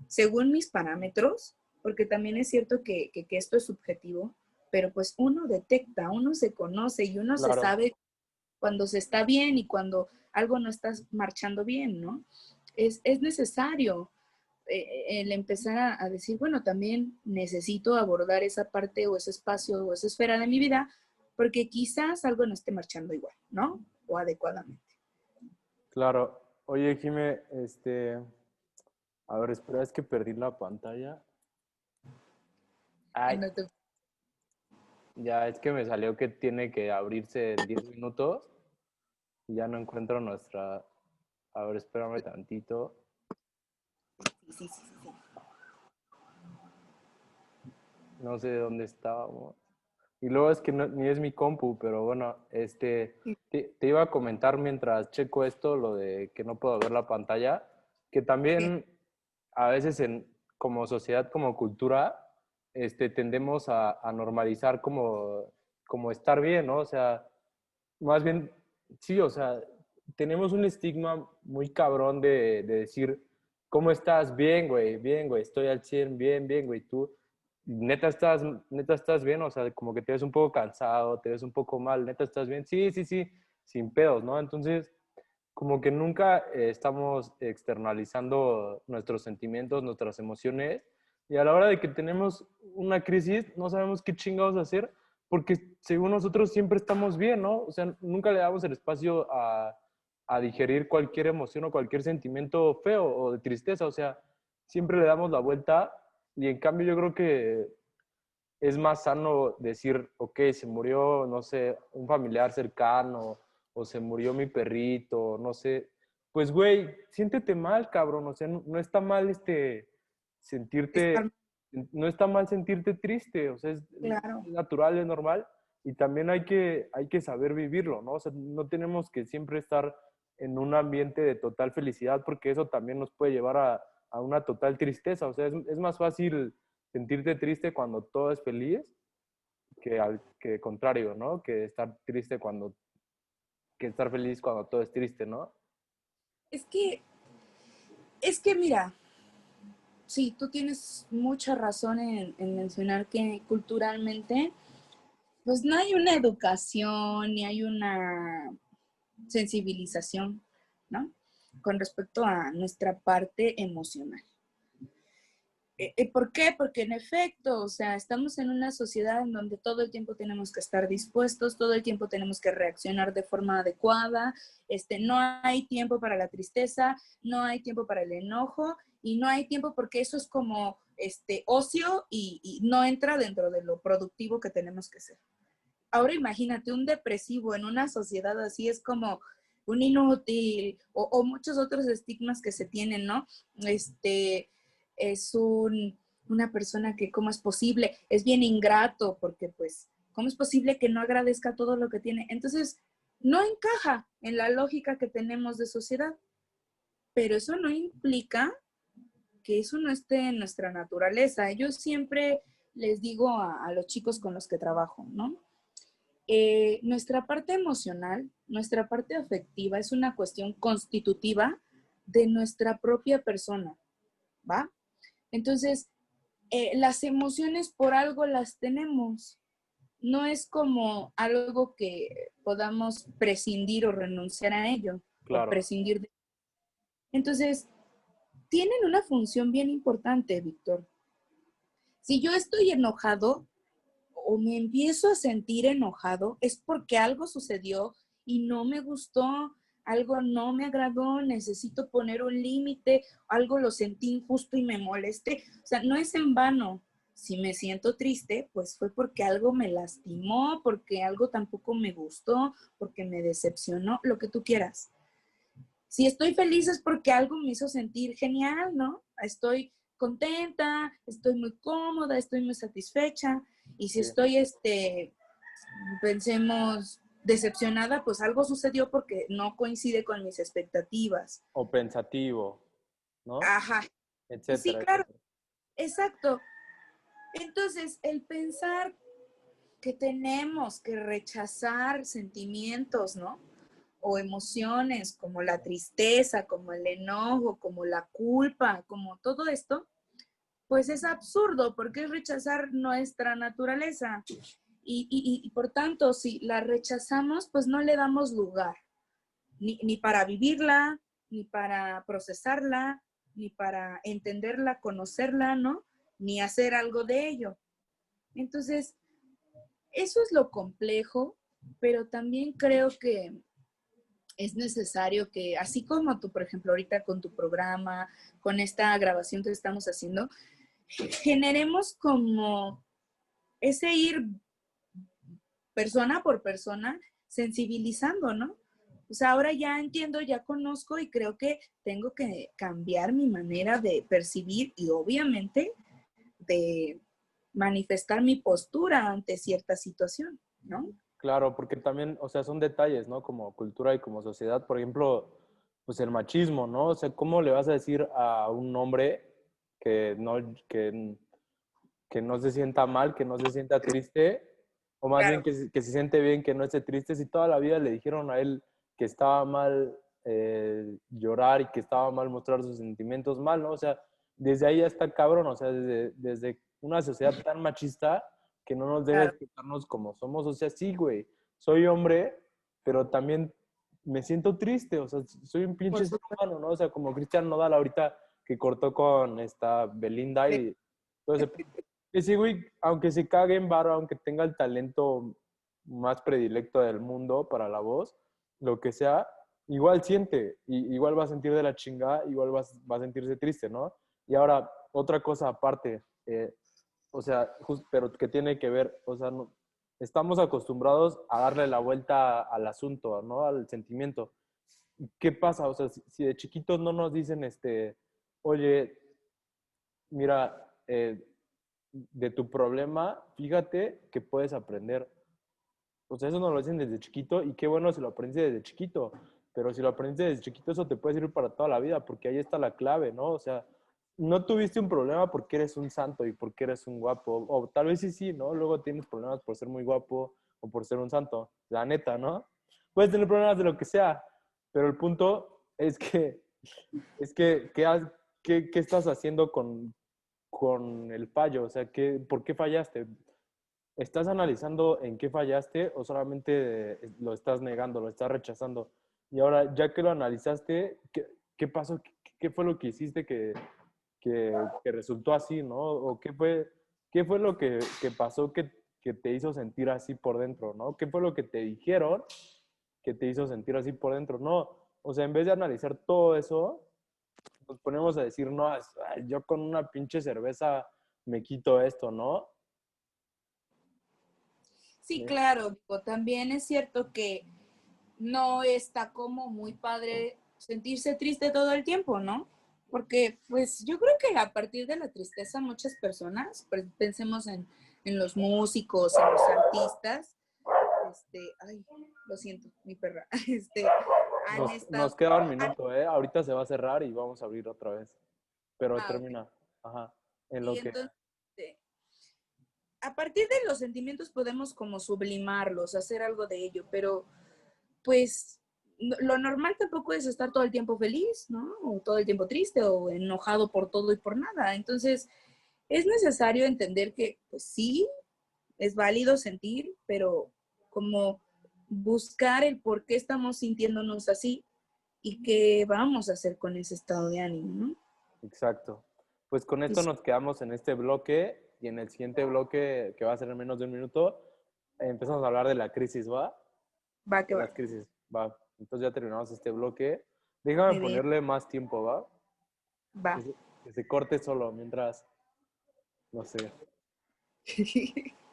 según mis parámetros, porque también es cierto que esto es subjetivo, pero pues uno detecta, uno se conoce y uno se claro. sabe cuando se está bien y cuando algo no está marchando bien, ¿no? Es necesario el empezar a decir, bueno, también necesito abordar esa parte o ese espacio o esa esfera de mi vida porque quizás algo no esté marchando igual, ¿no? O adecuadamente. Claro. Oye, Jime, a ver, espera, es que perdí la pantalla. Ay, No te- ya es que me salió que tiene que abrirse en 10 minutos y ya no encuentro nuestra... A ver, espérame tantito. Sí, sí, sí, sí. No sé dónde estábamos. Y luego es que ni es mi compu, pero bueno, Sí. te iba a comentar mientras checo esto, lo de que no puedo ver la pantalla, que Sí. también a veces como sociedad, como cultura, tendemos a normalizar como estar bien, ¿no? O sea, más bien, sí, o sea, tenemos un estigma muy cabrón de decir, ¿cómo estás? Bien, güey, estoy al 100 bien, bien, güey, tú, neta estás bien, o sea, como que te ves un poco cansado, te ves un poco mal, neta estás bien, sí, sí, sí, sin pedos, ¿no? Entonces, como que nunca estamos externalizando nuestros sentimientos, nuestras emociones, y a la hora de que tenemos una crisis, no sabemos qué chingados hacer, porque según nosotros siempre estamos bien, ¿no? O sea, nunca le damos el espacio a digerir cualquier emoción o cualquier sentimiento feo o de tristeza, o sea, siempre le damos la vuelta y en cambio yo creo que es más sano decir, ok, se murió, no sé, un familiar cercano, o se murió mi perrito, no sé. Pues, güey, siéntete mal, cabrón. O sea, no está mal sentirte, Estar no está mal sentirte triste. O sea, es claro. natural, es normal. Y también hay que saber vivirlo, ¿no? O sea, no tenemos que siempre estar en un ambiente de total felicidad, porque eso también nos puede llevar a una total tristeza. O sea, es más fácil sentirte triste cuando todo es feliz que contrario, ¿no? Que estar feliz cuando todo es triste, ¿no? Es que, es que mira, sí, tú tienes mucha razón en mencionar que culturalmente, pues no hay una educación ni hay una sensibilización, ¿no? Con respecto a nuestra parte emocional. ¿Por qué? Porque en efecto, o sea, estamos en una sociedad en donde todo el tiempo tenemos que estar dispuestos, todo el tiempo tenemos que reaccionar de forma adecuada, no hay tiempo para la tristeza, no hay tiempo para el enojo y no hay tiempo porque eso es como ocio y no entra dentro de lo productivo que tenemos que ser. Ahora imagínate un depresivo en una sociedad así es como un inútil o muchos otros estigmas que se tienen, ¿no? Es una persona que, ¿cómo es posible? Es bien ingrato porque pues, ¿cómo es posible que no agradezca todo lo que tiene? Entonces, no encaja en la lógica que tenemos de sociedad. pero eso no implica que eso no esté en nuestra naturaleza. Yo siempre les digo a los chicos con los que trabajo, ¿no? Nuestra parte emocional, nuestra parte afectiva es una cuestión constitutiva de nuestra propia persona, ¿va? Entonces, las emociones por algo las tenemos. No es como algo que podamos prescindir o renunciar a ello, o Claro. prescindir de. Entonces, tienen una función bien importante, Víctor. Si yo estoy enojado o me empiezo a sentir enojado, es porque algo sucedió y no me gustó, algo no me agradó, necesito poner un límite, algo lo sentí injusto y me molesté. O sea, no es en vano. Si me siento triste, pues fue porque algo me lastimó, porque algo tampoco me gustó, porque me decepcionó, lo que tú quieras. Si estoy feliz es porque algo me hizo sentir genial, ¿no? Estoy contenta, estoy muy cómoda, estoy muy satisfecha. Y si Sí. estoy, pensemos, decepcionada, pues algo sucedió porque no coincide con mis expectativas. O pensativo, ¿no? Ajá. Sí, Etcétera, claro, etcétera. exacto. Entonces, el pensar que tenemos que rechazar sentimientos, ¿no? O emociones como la tristeza, como el enojo, como la culpa, como todo esto, pues es absurdo porque es rechazar nuestra naturaleza. Y por tanto, si la rechazamos, pues no le damos lugar, ni para vivirla, ni para procesarla, ni para entenderla, conocerla, ¿no? Ni hacer algo de ello. Entonces, eso es lo complejo, pero también creo que es necesario que, así como tú, por ejemplo, ahorita con tu programa, con esta grabación que estamos haciendo, generemos como ese ir persona por persona sensibilizando, ¿no? O sea, ahora ya entiendo, ya conozco y creo que tengo que cambiar mi manera de percibir y obviamente de manifestar mi postura ante cierta situación, ¿no? Claro, porque también, o sea, son detalles, ¿no? Como cultura y como sociedad. Por ejemplo, pues el machismo, ¿no? O sea, ¿cómo le vas a decir a un hombre que que no se sienta mal, que no se sienta triste, o más bien Claro, que se siente bien, que no esté triste, si toda la vida le dijeron a él que estaba mal llorar y que estaba mal mostrar sus sentimientos mal, ¿no? O sea, desde ahí ya está cabrón, o sea, desde una sociedad tan machista que no nos debe claro, explicarnos como somos, o sea, sí, güey, soy hombre, pero también me siento triste, o sea, soy un por pinche ser supuesto. humano, ¿no? O sea, como Cristian Nodal ahorita que cortó con esta Belinda y todo ese sí, güey, aunque se cague en varo, aunque tenga el talento más predilecto del mundo para la voz, lo que sea, igual siente, y, igual va a sentir de la chingada, igual va a sentirse triste, ¿no? Y ahora, otra cosa aparte, o sea, pero que tiene que ver, o sea, estamos acostumbrados a darle la vuelta al asunto, ¿no? Al sentimiento. ¿Qué pasa? O sea, si de chiquitos no nos dicen, oye, mira, de tu problema, fíjate que puedes aprender. O sea, eso nos lo dicen desde chiquito y qué bueno si lo aprendes desde chiquito. Pero si lo aprendes desde chiquito, eso te puede servir para toda la vida, porque ahí está la clave, ¿no? O sea, no tuviste un problema porque eres un santo y porque eres un guapo. O tal vez sí, sí, ¿no? Luego tienes problemas por ser muy guapo o por ser un santo. La neta, ¿no? Puedes tener problemas de lo que sea, pero el punto es que ¿qué estás haciendo con el fallo? O sea, ¿por qué fallaste? ¿Estás analizando en qué fallaste o solamente lo estás negando, lo estás rechazando? Y ahora, ya que lo analizaste, ¿qué pasó? ¿Qué fue lo que hiciste que resultó así, ¿no? ¿O qué fue lo que pasó que te hizo sentir así por dentro, ¿no? ¿Qué fue lo que te dijeron que te hizo sentir así por dentro? No, o sea, en vez de analizar todo eso, nos ponemos a decir, no, yo con una pinche cerveza me quito esto, ¿no? Sí, ¿Sí? claro, digo, también es cierto que no está como muy padre sentirse triste todo el tiempo, ¿no? Porque pues yo creo que a partir de la tristeza muchas personas, pues, pensemos en los músicos, en los artistas, ay, lo siento, mi perra, han Nos, estado... nos queda un minuto, ¿eh? Ahorita se va a cerrar y vamos a abrir otra vez. Pero Ah, ok. termina. Ajá. En Y lo que... entonces, a partir de los sentimientos podemos como sublimarlos, hacer algo de ello, pero pues lo normal tampoco es estar todo el tiempo feliz, ¿no? O todo el tiempo triste o enojado por todo y por nada. Entonces, es necesario entender que, pues sí, es válido sentir, pero como buscar el por qué estamos sintiéndonos así y qué vamos a hacer con ese estado de ánimo, ¿no? Exacto. Pues con esto Pues, nos quedamos en este bloque y en el siguiente bloque, que va a ser en menos de un minuto, empezamos a hablar de la crisis, ¿va? va De que va. las crisis, va. Entonces ya terminamos este bloque. Déjame Muy bien, ponerle más tiempo, ¿va? va. Que se corte solo mientras, no sé,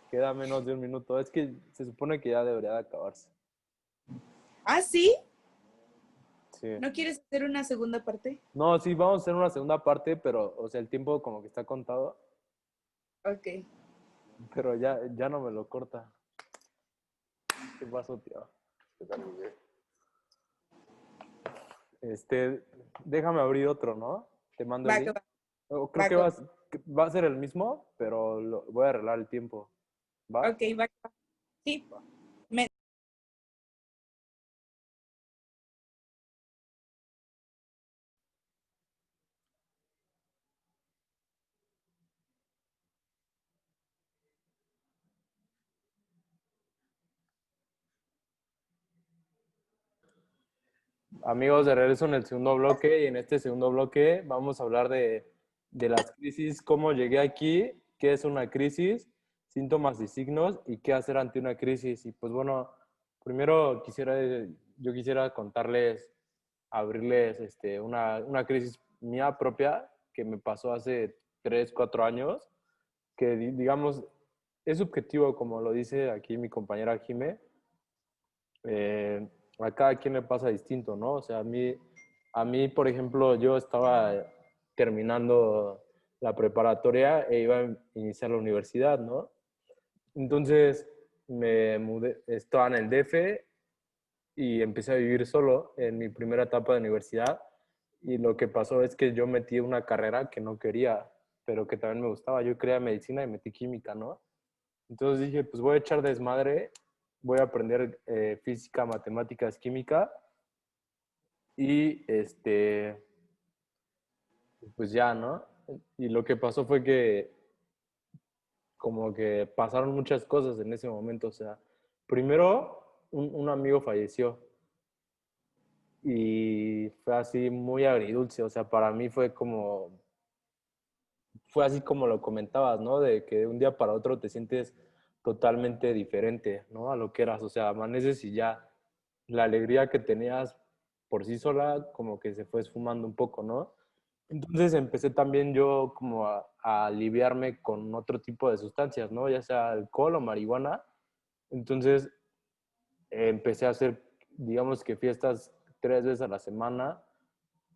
queda menos de un minuto. Es que se supone que ya debería de acabarse. ¿Ah, sí? Sí. ¿No quieres hacer una segunda parte? No, sí, vamos a hacer una segunda parte, pero, o sea, el tiempo como que está contado, Ok. pero ya no me lo corta. ¿Qué pasó, tío? Este, déjame abrir otro, ¿no? Te mando el Va que link. va. Creo Va que que va. va a ser el mismo, pero voy a arreglar el tiempo. ¿Va? Ok, va que va. Sí. Me- Amigos, de regreso en el segundo bloque y en este segundo bloque vamos a hablar de las crisis, cómo llegué aquí, qué es una crisis, síntomas y signos y qué hacer ante una crisis. Y pues bueno, primero yo quisiera contarles, abrirles una crisis mía propia que me pasó hace 3, 4 años, que digamos es subjetivo, como lo dice aquí mi compañera Jime. eh, a cada quien le pasa distinto, ¿no? O sea, a mí, por ejemplo, yo estaba terminando la preparatoria e iba a iniciar la universidad, ¿no? Entonces me mudé, estaba en el DF y empecé a vivir solo en mi primera etapa de universidad y lo que pasó es que yo metí una carrera que no quería, pero que también me gustaba. Yo quería medicina y metí química, ¿no? Entonces dije, pues voy a echar desmadre, voy a aprender física, matemáticas, química y pues ya, ¿no? Y lo que pasó fue que como que pasaron muchas cosas en ese momento, o sea, primero un amigo falleció y fue así muy agridulce, o sea, para mí fue así como lo comentabas, ¿no? De que de un día para otro te sientes totalmente diferente, ¿no? A lo que eras, o sea, amaneces y ya la alegría que tenías por sí sola como que se fue esfumando un poco, ¿no? Entonces empecé también yo como a aliviarme con otro tipo de sustancias, ¿no? Ya sea alcohol o marihuana. Entonces empecé a hacer, digamos que fiestas 3 veces a la semana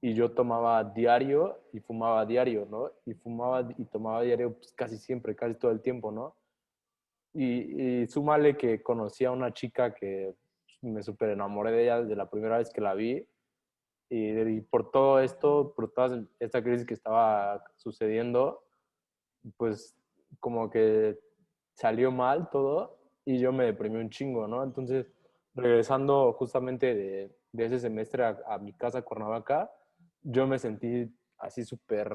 y yo tomaba diario y fumaba diario, ¿no? Y fumaba y tomaba diario pues, casi siempre, casi todo el tiempo, ¿no? Y súmale que conocí a una chica que me súper enamoré de ella desde la primera vez que la vi. Y por todo esto, por toda esta crisis que estaba sucediendo, pues como que salió mal todo y yo me deprimí un chingo, ¿no? Entonces, regresando justamente de ese semestre a mi casa, Cuernavaca, yo me sentí así súper,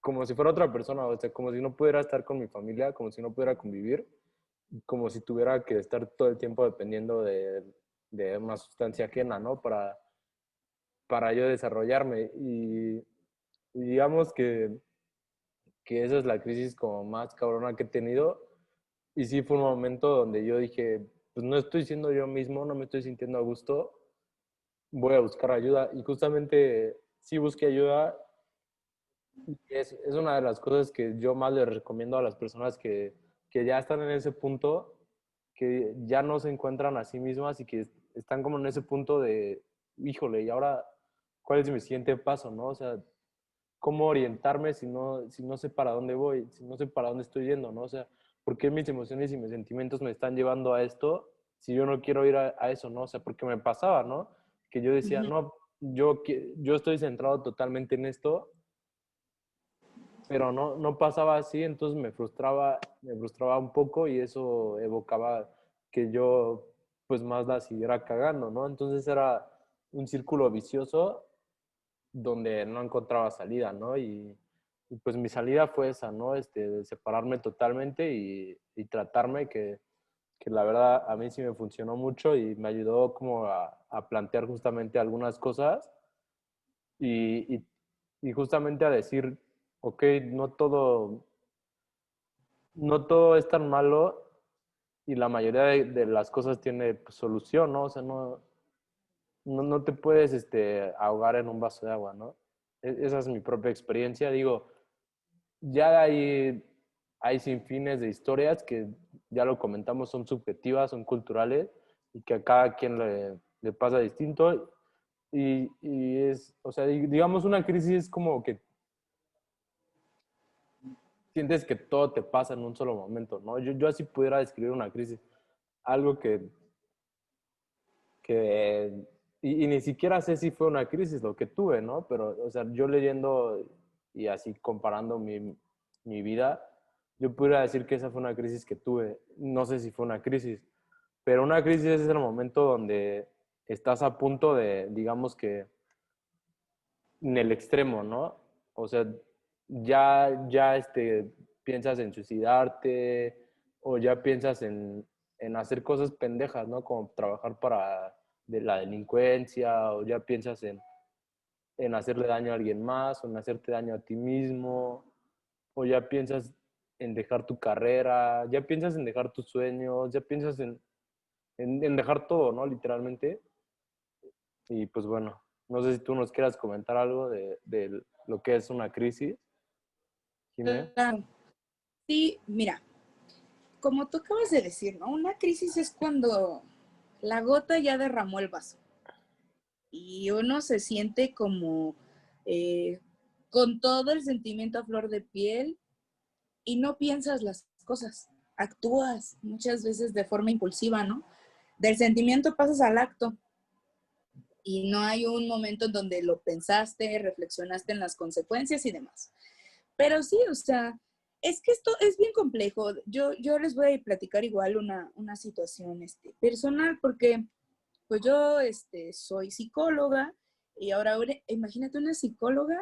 como si fuera otra persona, o sea, como si no pudiera estar con mi familia, como si no pudiera convivir, como si tuviera que estar todo el tiempo dependiendo de una sustancia ajena, ¿no? Para yo desarrollarme. Y digamos que esa es la crisis como más cabrona que he tenido. Y sí fue un momento donde yo dije, pues no estoy siendo yo mismo, no me estoy sintiendo a gusto, voy a buscar ayuda. Y justamente sí busqué ayuda. Y es una de las cosas que yo más les recomiendo a las personas que ya están en ese punto, que ya no se encuentran a sí mismas y que están como en ese punto de, híjole, ¿y ahora cuál es mi siguiente paso, no? O sea, cómo orientarme si no sé para dónde voy, si no sé para dónde estoy yendo, ¿no? O sea, ¿por qué mis emociones y mis sentimientos me están llevando a esto si yo no quiero ir a eso, ¿no? O sea, porque me pasaba, ¿no? que yo decía, Ujú. no, yo estoy centrado totalmente en esto, pero no pasaba así, entonces me frustraba un poco y eso evocaba que yo pues más la siguiera cagando, ¿no? Entonces era un círculo vicioso donde no encontraba salida, ¿no? Y pues mi salida fue esa, ¿no? De separarme totalmente y tratarme, que la verdad a mí sí me funcionó mucho y me ayudó como a plantear justamente algunas cosas y justamente a decir, ok, no todo es tan malo y la mayoría de las cosas tiene pues, solución, ¿no? O sea, no te puedes ahogar en un vaso de agua, ¿no? Esa es mi propia experiencia. Digo, ya hay sin fines de historias que ya lo comentamos, son subjetivas, son culturales y que a cada quien le pasa distinto. Y es, o sea, digamos, una crisis es como que sientes que todo te pasa en un solo momento, ¿no? Yo así pudiera describir una crisis. Algo que y ni siquiera sé si fue una crisis lo que tuve, ¿no? Pero, o sea, yo leyendo y así comparando mi vida, yo pudiera decir que esa fue una crisis que tuve. No sé si fue una crisis, pero una crisis es el momento donde estás a punto de, digamos que, en el extremo, ¿no? O sea, ya piensas en suicidarte o ya piensas en hacer cosas pendejas, ¿no? Como trabajar para de la delincuencia o ya piensas en hacerle daño a alguien más o en hacerte daño a ti mismo o ya piensas en dejar tu carrera, ya piensas en dejar tus sueños, ya piensas en dejar todo, ¿no? Literalmente. Y pues bueno, no sé si tú nos quieras comentar algo de lo que es una crisis, Jimé. Claro. Sí, mira, como tú acabas de decir, ¿no? Una crisis es cuando la gota ya derramó el vaso y uno se siente como eh, con todo el sentimiento a flor de piel y no piensas las cosas, actúas muchas veces de forma impulsiva, ¿no? Del sentimiento pasas al acto y no hay un momento en donde lo pensaste, reflexionaste en las consecuencias y demás. Pero sí, o sea, es que esto es bien complejo. Yo les voy a platicar igual una situación personal, porque pues yo soy psicóloga y ahora imagínate una psicóloga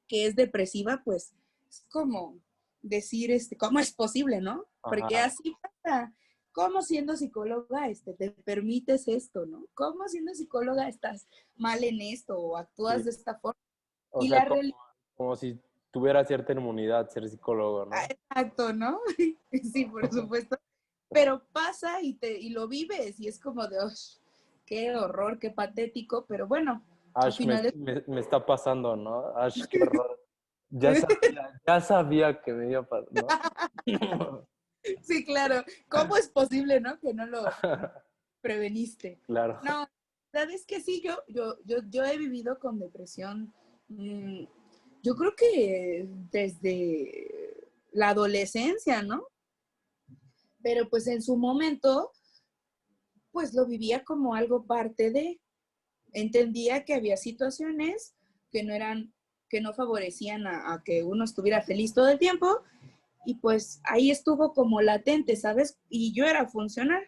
que es depresiva, pues es como decir, ¿cómo es posible, no? Porque Ajá. así pasa. ¿Cómo siendo psicóloga te permites esto, no? ¿Cómo siendo psicóloga estás mal en esto o actúas Sí. de esta forma? O Y sea, la realidad, como si tuviera cierta inmunidad ser psicólogo, ¿no? exacto, ¿no? Sí, por supuesto. Pero pasa y lo vives y es como de, "Ush, qué horror, qué patético", pero bueno, al Ash, final es... me está pasando, ¿no? Ash, qué horror. Ya sabía que me iba a pasar, ¿no? Sí, claro. ¿Cómo es posible, no? Que no lo preveniste. Claro. No, la verdad es que sí, yo he vivido con depresión. Yo creo que desde la adolescencia, ¿no? Pero pues en su momento, pues lo vivía como algo parte de, entendía que había situaciones que no eran, que no favorecían a que uno estuviera feliz todo el tiempo y pues ahí estuvo como latente, ¿sabes? Y yo era funcional.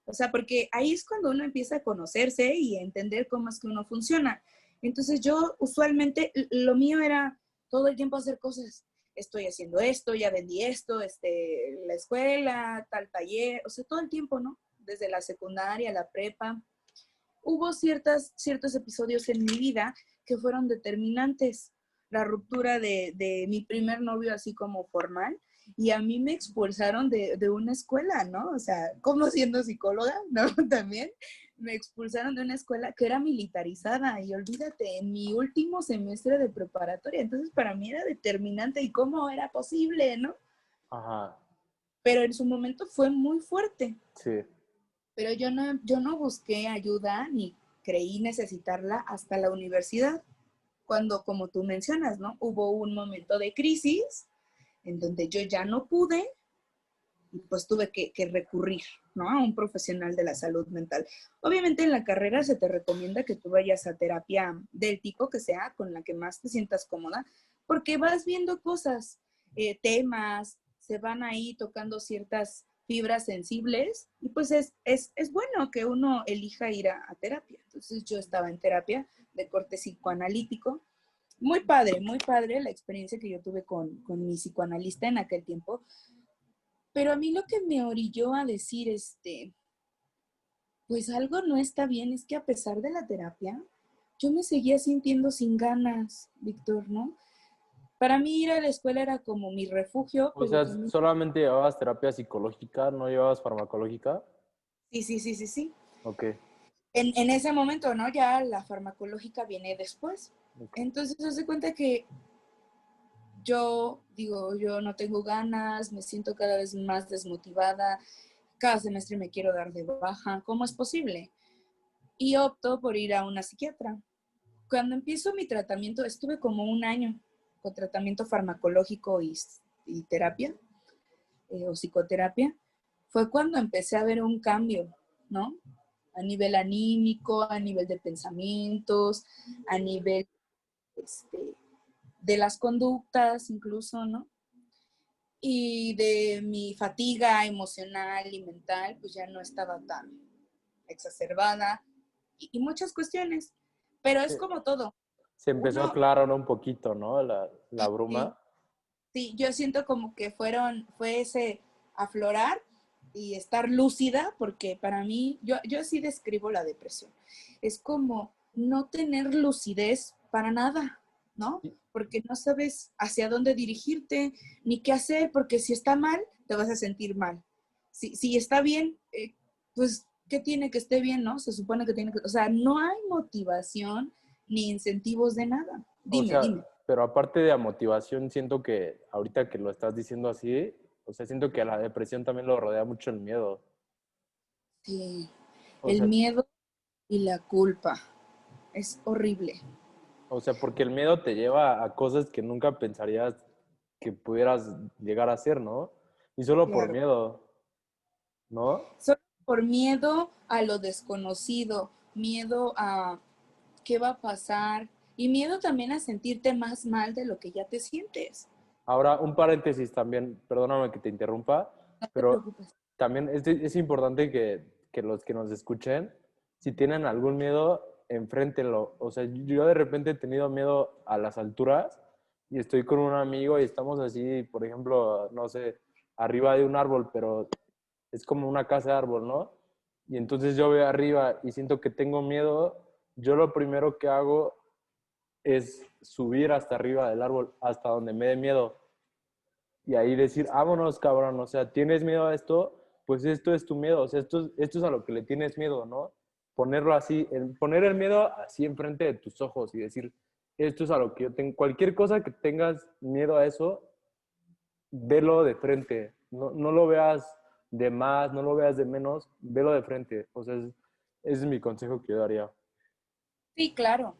O sea, porque ahí es cuando uno empieza a conocerse y a entender cómo es que uno funciona. Entonces yo usualmente, lo mío era todo el tiempo hacer cosas. Estoy haciendo esto, ya vendí esto, la escuela, tal taller, o sea, todo el tiempo, ¿no? Desde la secundaria, la prepa. Hubo ciertos episodios en mi vida que fueron determinantes. La ruptura de mi primer novio así como formal, y a mí me expulsaron de una escuela, ¿no? O sea, como siendo psicóloga, ¿no? También me expulsaron de una escuela que era militarizada y olvídate, en mi último semestre de preparatoria. Entonces para mí era determinante y cómo era posible, ¿no? Ajá. Pero en su momento fue muy fuerte. Sí. Pero yo no busqué ayuda ni creí necesitarla hasta la universidad, cuando, como tú mencionas, ¿no? Hubo un momento de crisis en donde yo ya no pude y pues tuve que recurrir. ¿no? A un profesional de la salud mental. Obviamente en la carrera se te recomienda que tú vayas a terapia del tipo que sea, con la que más te sientas cómoda, porque vas viendo cosas, temas, se van ahí tocando ciertas fibras sensibles y pues es bueno que uno elija ir a terapia. Entonces yo estaba en terapia de corte psicoanalítico. Muy padre la experiencia que yo tuve con mi psicoanalista en aquel tiempo. Pero a mí lo que me orilló a decir, pues algo no está bien, es que a pesar de la terapia, yo me seguía sintiendo sin ganas, Víctor, ¿no? Para mí ir a la escuela era como mi refugio, O pero sea, también... solamente llevabas terapia psicológica, no llevabas farmacológica. Sí. Ok, En ese momento, ¿no? Ya la farmacológica viene después. ok. Entonces, se hace cuenta que yo digo, yo no tengo ganas, me siento cada vez más desmotivada, cada semestre me quiero dar de baja, ¿cómo es posible? Y opto por ir a una psiquiatra. Cuando empiezo mi tratamiento, estuve como un año con tratamiento farmacológico y terapia, o psicoterapia, fue cuando empecé a ver un cambio, ¿no? A nivel anímico, a nivel de pensamientos, a nivel este, de las conductas incluso, ¿no? Y de mi fatiga emocional y mental, pues ya no estaba tan exacerbada y muchas cuestiones. Pero es como todo. Se empezó a Uno, aclarar un poquito, ¿no? La sí, bruma. sí, yo siento como que fue ese aflorar y estar lúcida, porque para mí, yo así describo la depresión. Es como no tener lucidez para nada, ¿no? Porque no sabes hacia dónde dirigirte ni qué hacer, porque si está mal, te vas a sentir mal. Si está bien, pues, ¿qué tiene que esté bien, no? Se supone que tiene que, o sea, no hay motivación ni incentivos de nada. O Dime, sea, dime. pero aparte de la motivación, siento que ahorita que lo estás diciendo así, o sea, siento que a la depresión también lo rodea mucho el miedo. Sí, O el sea, miedo y la culpa. Es horrible. porque el miedo te lleva a cosas que nunca pensarías que pudieras llegar a hacer, ¿no? Y solo por Claro. miedo, ¿no? Solo por miedo a lo desconocido, miedo a qué va a pasar y miedo también a sentirte más mal de lo que ya te sientes. Ahora, un paréntesis también, perdóname que te interrumpa, No te pero preocupes. también es importante que los que nos escuchen, si tienen algún miedo, enfréntenlo. O sea, yo de repente he tenido miedo a las alturas y estoy con un amigo y estamos así, por ejemplo, no sé, arriba de un árbol, pero es como una casa de árbol, ¿no? Y entonces yo veo arriba y siento que tengo miedo, yo lo primero que hago es subir hasta arriba del árbol, hasta donde me dé miedo y ahí decir, vámonos, cabrón, o sea, ¿tienes miedo a esto? Pues esto es tu miedo, o sea, esto es a lo que le tienes miedo, ¿no? Ponerlo así, poner el miedo así enfrente de tus ojos y decir, esto es a lo que yo tengo, cualquier cosa que tengas miedo a eso, velo de frente, no lo veas de más, no lo veas de menos, velo de frente, o sea, ese es mi consejo que yo daría. Sí, claro.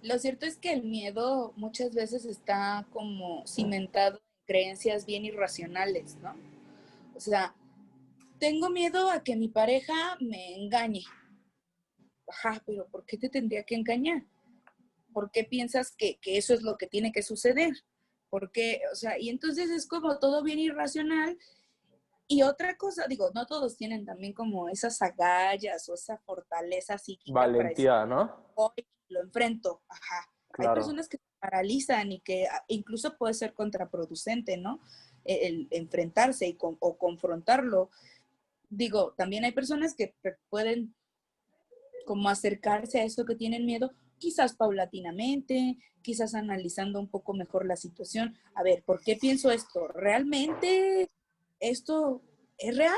Lo cierto es que el miedo muchas veces está como cimentado en creencias bien irracionales, ¿no? O sea, tengo miedo a que mi pareja me engañe. Ajá, pero ¿por qué te tendría que engañar? ¿Por qué piensas que eso es lo que tiene que suceder? ¿Por qué? O sea, y entonces es como todo bien irracional. Y otra cosa, digo, no todos tienen también como esas agallas o esa fortaleza psíquica para decir, Valentía, ¿no? hoy lo enfrento. Ajá. Hay Claro. personas que se paralizan y que incluso puede ser contraproducente, ¿no? El enfrentarse o confrontarlo. Digo, también hay personas que pueden como acercarse a eso que tienen miedo, quizás paulatinamente, quizás analizando un poco mejor la situación. A ver, ¿por qué pienso esto? ¿Realmente esto es real?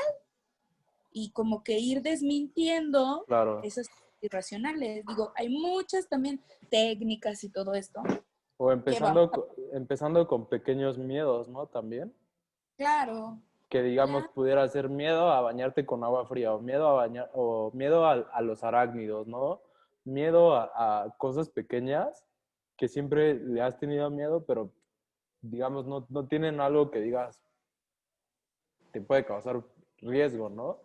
Y como que ir desmintiendo Claro. esas irracionales. Digo, hay muchas también técnicas y todo esto O que vamos a... empezando con pequeños miedos, ¿no? También. Claro, Que digamos claro, pudiera ser miedo a bañarte con agua fría o miedo a o miedo a los arácnidos, ¿no? Miedo a cosas pequeñas que siempre le has tenido miedo, pero digamos no tienen algo que digas te puede causar riesgo, ¿no?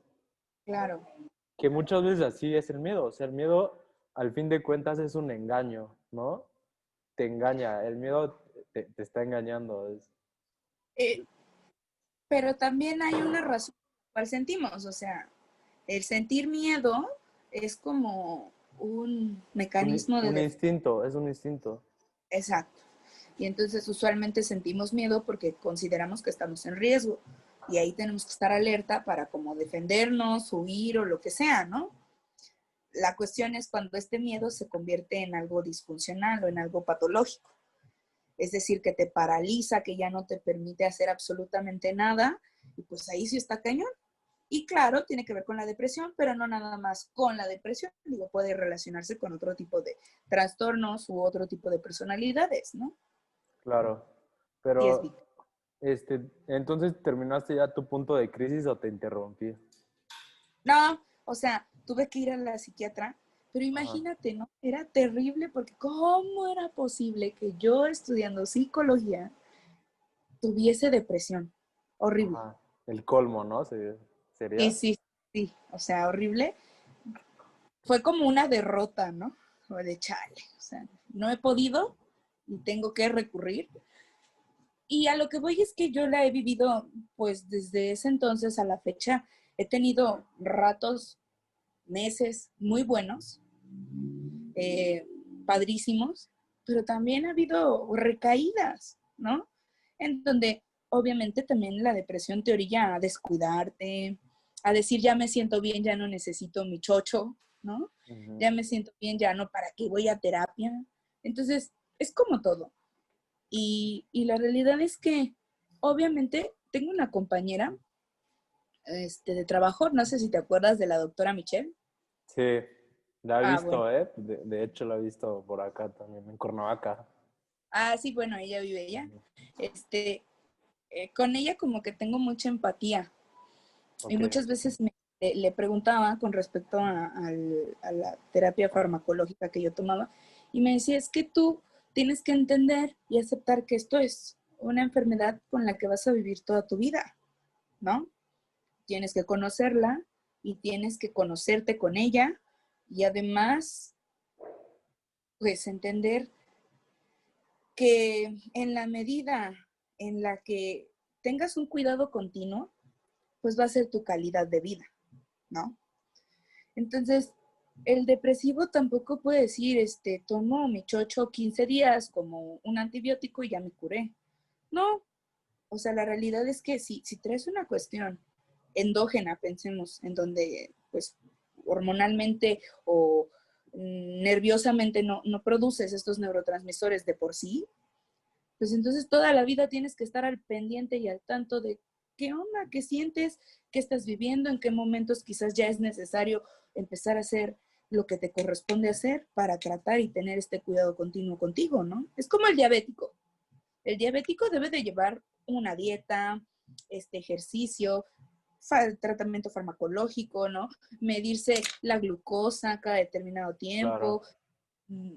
Claro. Que muchas veces así es el miedo. O sea, el miedo, al fin de cuentas, es un engaño, ¿no? Te engaña. El miedo te está engañando. Eh, pero también hay una razón por la cual sentimos, o sea, el sentir miedo es como un mecanismo de Un defensa. instinto, es un instinto. Exacto. Y entonces usualmente sentimos miedo porque consideramos que estamos en riesgo y ahí tenemos que estar alerta para como defendernos, huir o lo que sea, ¿no? La cuestión es cuando este miedo se convierte en algo disfuncional o en algo patológico. Es decir, que te paraliza, que ya no te permite hacer absolutamente nada, y pues ahí sí está cañón. Y claro, tiene que ver con la depresión, pero no nada más con la depresión, digo, puede relacionarse con otro tipo de trastornos u otro tipo de personalidades, ¿no? Claro. Sí es Pero, vital. entonces, ¿terminaste ya tu punto de crisis o te interrumpí? No, o sea, tuve que ir a la psiquiatra, pero Ajá. imagínate, ¿no? Era terrible porque ¿cómo era posible que yo estudiando psicología tuviese depresión? Horrible. Ajá. El colmo, ¿no? Sí, ¿Sería? sí, sí, o sea, horrible. Fue como una derrota, ¿no? Como de chale, o sea, no he podido y tengo que recurrir. Y a lo que voy es que yo la he vivido, pues desde ese entonces a la fecha, he tenido ratos, meses muy buenos, eh, padrísimos, pero también ha habido recaídas, ¿no? En donde obviamente también la depresión te orilla a descuidarte, a decir ya me siento bien, ya no necesito mi chocho, ¿no? Ujú. Ya me siento bien, ya no, ¿para qué voy a terapia? Entonces, es como todo. Y la realidad es que obviamente tengo una compañera de trabajo, no sé si te acuerdas de la doctora Michelle. Sí, la he Ah, bueno. visto, ¿eh? De hecho, la he visto por acá también, en Cuernavaca. Ah, sí, bueno, ella vive allá. Ujú. Este, con ella como que tengo mucha empatía y Ok, muchas veces le preguntaba con respecto a la terapia farmacológica que yo tomaba y me decía, es que tú tienes que entender y aceptar que esto es una enfermedad con la que vas a vivir toda tu vida, ¿no? Tienes que conocerla y tienes que conocerte con ella y además, pues entender que en la medida en la que tengas un cuidado continuo, pues va a ser tu calidad de vida, ¿no? Entonces, el depresivo tampoco puede decir, tomo mi chocho 15 días como un antibiótico y ya me curé. No, o sea, la realidad es que si traes una cuestión endógena, pensemos, en donde pues hormonalmente o nerviosamente no produces estos neurotransmisores de por sí, pues entonces toda la vida tienes que estar al pendiente y al tanto de qué onda, qué sientes, qué estás viviendo, en qué momentos quizás ya es necesario empezar a hacer lo que te corresponde hacer para tratar y tener este cuidado continuo contigo, ¿no? Es como el diabético. El diabético debe de llevar una dieta, este ejercicio, tratamiento farmacológico, ¿no? Medirse la glucosa cada determinado claro. tiempo,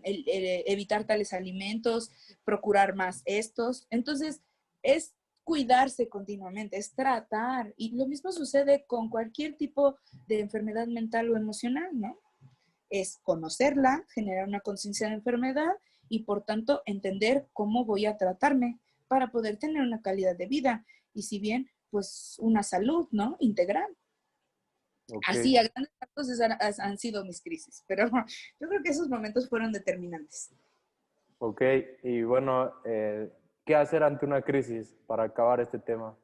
evitar tales alimentos, procurar más estos. Entonces, es cuidarse continuamente, es tratar. Y lo mismo sucede con cualquier tipo de enfermedad mental o emocional, ¿no? Es conocerla, generar una conciencia de enfermedad y por tanto entender cómo voy a tratarme para poder tener una calidad de vida y si bien, pues una salud, ¿no? Integral. Ok, Así, a grandes rasgos han sido mis crisis, pero yo creo que esos momentos fueron determinantes. ok. Y bueno, ¿qué hacer ante una crisis para acabar este tema?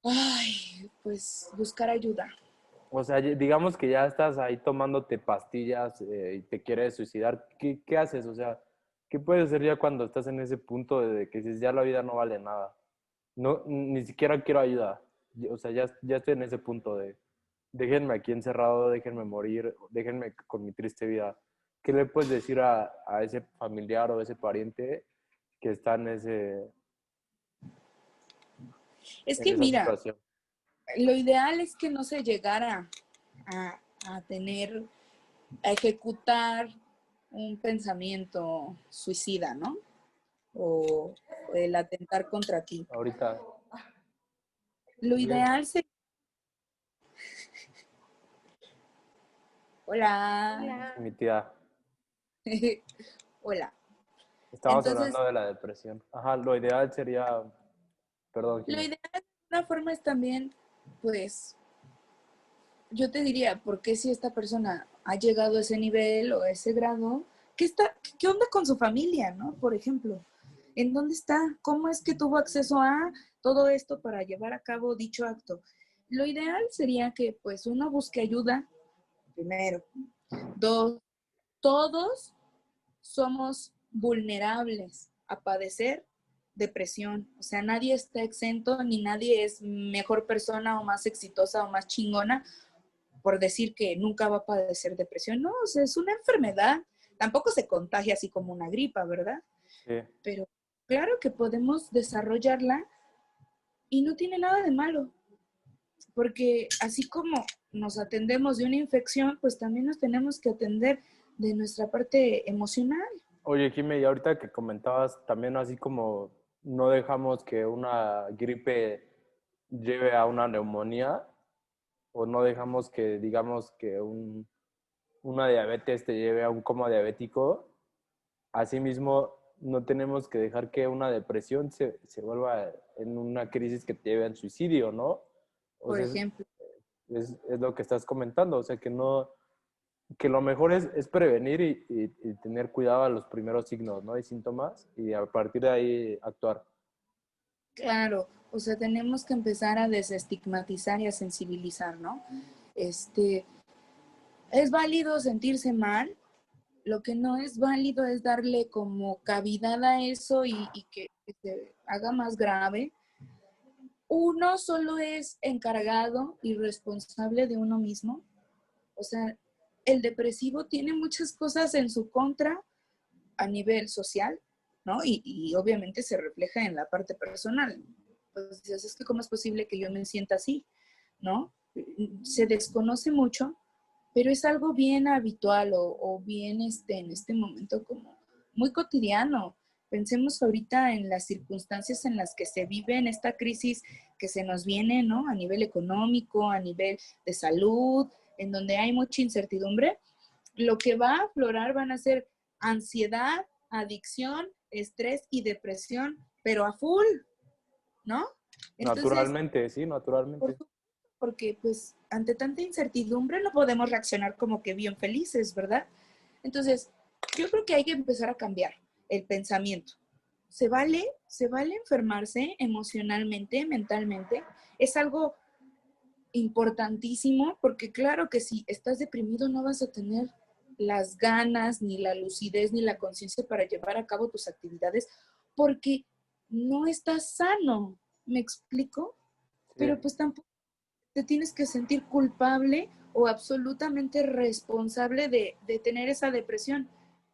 Ay, pues buscar ayuda. O sea, digamos que ya estás ahí tomándote pastillas y te quieres suicidar. ¿Qué haces? O sea, ¿qué puedes hacer ya cuando estás en ese punto de que dices, ya la vida no vale nada? No, ni siquiera quiero ayuda. O sea, ya estoy en ese punto de, déjenme aquí encerrado, déjenme morir, déjenme con mi triste vida. ¿Qué le puedes decir a ese familiar o ese pariente que está Es en que esa mira, situación? lo ideal es que no se llegara a tener, a ejecutar un pensamiento suicida, ¿no? O el atentar contra ti. Ahorita, Lo bien. ideal sería Hola. Hola. Mi tía. Hola. Estábamos Entonces, hablando de la depresión. Ajá, lo ideal sería... Perdón, lo Jimmy. ideal de una forma es también, pues, yo te diría, ¿por qué si esta persona ha llegado a ese nivel o a ese grado, qué onda con su familia, ¿no? Por ejemplo, ¿en dónde está? ¿Cómo es que tuvo acceso a todo esto para llevar a cabo dicho acto? Lo ideal sería que, pues, uno busque ayuda, primero. Dos, todos somos vulnerables a padecer depresión. O sea, nadie está exento ni nadie es mejor persona o más exitosa o más chingona por decir que nunca va a padecer depresión. No, o sea, es una enfermedad. Tampoco se contagia así como una gripa, ¿verdad? Sí. Pero claro que podemos desarrollarla y no tiene nada de malo, porque así como nos atendemos de una infección, pues también nos tenemos que atender de nuestra parte emocional. Oye, Jimmy, y ahorita que comentabas también así como no dejamos que una gripe lleve a una neumonía o no dejamos que, digamos, que una diabetes te lleve a un coma diabético, asimismo no tenemos que dejar que una depresión se vuelva en una crisis que te lleve al suicidio, ¿no? O Por sea, ejemplo, es lo que estás comentando, o sea, que no, que lo mejor es prevenir y tener cuidado a los primeros signos, ¿no? Y síntomas y a partir de ahí actuar. claro, o sea, tenemos que empezar a desestigmatizar y a sensibilizar, ¿no? Este, es válido sentirse mal, lo que no es válido es darle como cavidad a eso y que se haga más grave. Uno solo es encargado y responsable de uno mismo. O sea, el depresivo tiene muchas cosas en su contra a nivel social, ¿no? Y obviamente se refleja en la parte personal. Pues dices, es que cómo es posible que yo me sienta así, ¿no? Se desconoce mucho, pero es algo bien habitual o bien en este momento como muy cotidiano. Pensemos ahorita en las circunstancias en las que se vive en esta crisis que se nos viene, ¿no? A nivel económico, a nivel de salud, en donde hay mucha incertidumbre. Lo que va a aflorar van a ser ansiedad, adicción, estrés y depresión, pero a full, ¿no? Entonces, Naturalmente, sí, naturalmente. porque pues ante tanta incertidumbre no podemos reaccionar como que bien felices, ¿verdad? Entonces, yo creo que hay que empezar a cambiar el pensamiento. Se vale enfermarse emocionalmente, mentalmente. Es algo importantísimo porque claro que si estás deprimido no vas a tener las ganas, ni la lucidez, ni la conciencia para llevar a cabo tus actividades porque no estás sano. ¿Me explico? Sí. Pero pues tampoco te tienes que sentir culpable o absolutamente responsable de tener esa depresión.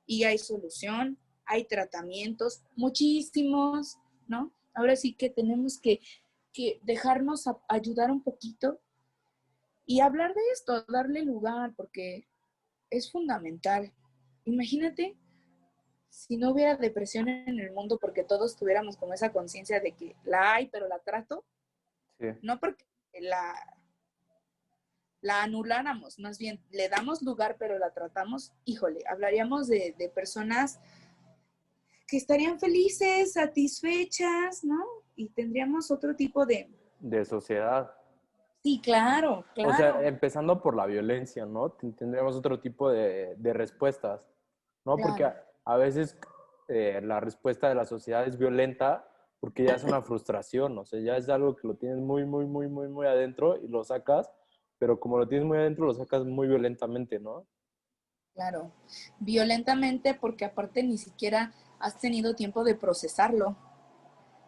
Y hay solución, hay tratamientos, muchísimos, ¿no? Ahora sí que tenemos que dejarnos ayudar un poquito y hablar de esto, darle lugar, porque es fundamental. Imagínate si no hubiera depresión en el mundo porque todos tuviéramos como esa conciencia de que la hay, pero la trato, Sí. no porque la, la anuláramos, más bien le damos lugar, pero la tratamos, híjole, hablaríamos de personas que estarían felices, satisfechas, ¿no? Y tendríamos otro tipo de... De sociedad. Sí, claro, O sea, claro, empezando por la violencia, ¿no? Tendríamos otro tipo de respuestas, ¿no? Porque claro, a veces la respuesta de la sociedad es violenta porque ya es una frustración, o sea, ya es algo que lo tienes muy, muy, muy, muy, muy adentro y lo sacas, pero como lo tienes muy adentro, lo sacas muy violentamente, ¿no? claro. Violentamente porque aparte ni siquiera has tenido tiempo de procesarlo,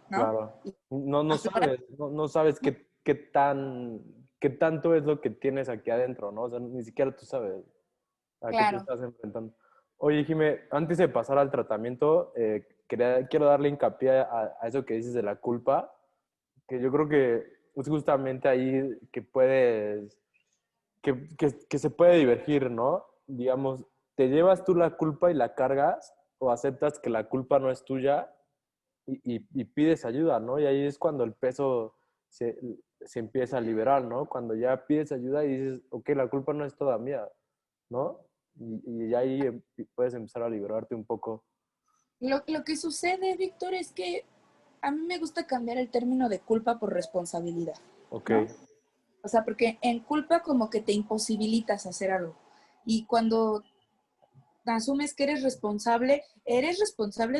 ¿no? Claro. Y No aflora, sabes, no sabes qué tanto es lo que tienes aquí adentro, ¿no? O sea, ni siquiera tú sabes a qué te claro, estás enfrentando. Oye, Jimé, antes de pasar al tratamiento, quiero darle hincapié a eso que dices de la culpa, que yo creo que es justamente ahí que que se puede divergir, ¿no? Digamos, ¿te llevas tú la culpa y la cargas o aceptas que la culpa no es tuya y pides ayuda, ¿no? Y ahí es cuando el peso se empieza a liberar, ¿no? Cuando ya pides ayuda y dices, ok, la culpa no es toda mía. ¿no? Y ahí puedes empezar a liberarte un poco. Lo que sucede, Víctor, es que a mí me gusta cambiar el término de culpa por responsabilidad, Ok, ¿no? O sea, porque en culpa como que te imposibilitas hacer algo. Y cuando asumes que eres responsable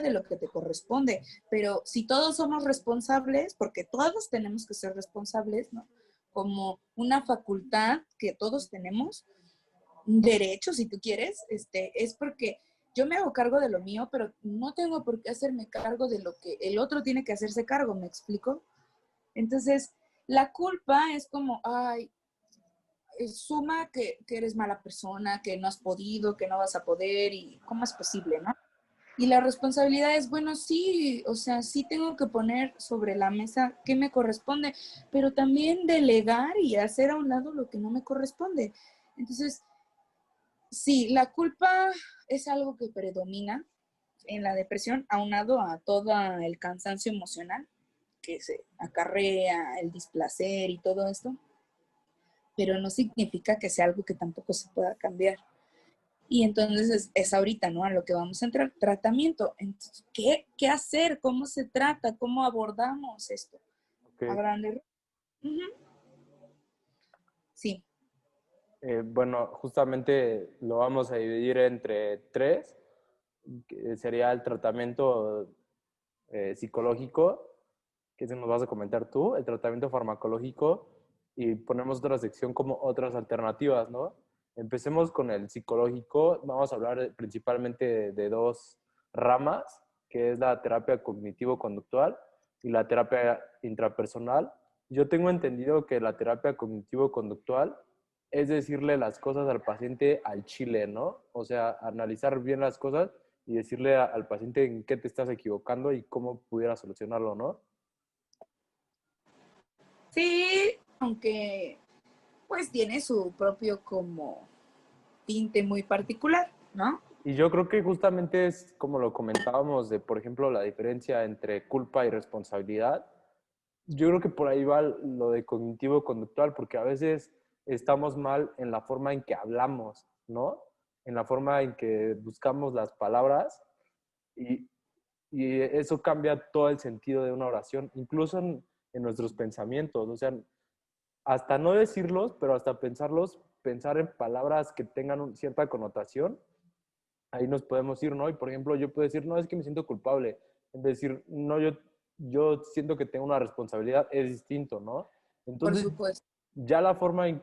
de lo que te corresponde. Pero si todos somos responsables, porque todos tenemos que ser responsables, ¿no? Como una facultad que todos tenemos, un derecho, si tú quieres, es porque yo me hago cargo de lo mío, pero no tengo por qué hacerme cargo de lo que el otro tiene que hacerse cargo, ¿me explico? Entonces, la culpa es como, ay, suma que eres mala persona, que no has podido, que no vas a poder y cómo es posible, ¿no? Y la responsabilidad es, bueno, sí, o sea, sí tengo que poner sobre la mesa qué me corresponde, pero también delegar y hacer a un lado lo que no me corresponde. Entonces, sí, la culpa es algo que predomina en la depresión, aunado a todo el cansancio emocional que se acarrea, el displacer y todo esto, pero no significa que sea algo que tampoco se pueda cambiar. Y entonces es ahorita, ¿no? A lo que vamos a entrar, tratamiento. Entonces, ¿qué hacer? ¿Cómo se trata? ¿Cómo abordamos esto? ok. A grandes. Uh-huh. Sí. Bueno, justamente lo vamos a dividir entre tres, que sería el tratamiento psicológico, que se nos vas a comentar tú, el tratamiento farmacológico, y ponemos otra sección como otras alternativas, ¿no? Empecemos con el psicológico. Vamos a hablar principalmente de dos ramas, que es la terapia cognitivo-conductual y la terapia intrapersonal. Yo tengo entendido que la terapia cognitivo-conductual es decirle las cosas al paciente al chile, ¿no? O sea, analizar bien las cosas y decirle al paciente en qué te estás equivocando y cómo pudiera solucionarlo, ¿no? Sí, aunque pues tiene su propio como tinte muy particular, ¿no? Y yo creo que justamente es como lo comentábamos de, por ejemplo, la diferencia entre culpa y responsabilidad. Yo creo que por ahí va lo de cognitivo-conductual, porque a veces estamos mal en la forma en que hablamos, ¿no? En la forma en que buscamos las palabras y, y eso cambia todo el sentido de una oración, incluso en nuestros pensamientos. O sea, hasta no decirlos, pero hasta pensarlos, pensar en palabras que tengan cierta connotación, ahí nos podemos ir, ¿no? Y por ejemplo, yo puedo decir, no, es que me siento culpable. Es decir, no, yo siento que tengo una responsabilidad, es distinto, ¿no? Por Entonces, supuesto. ya la forma en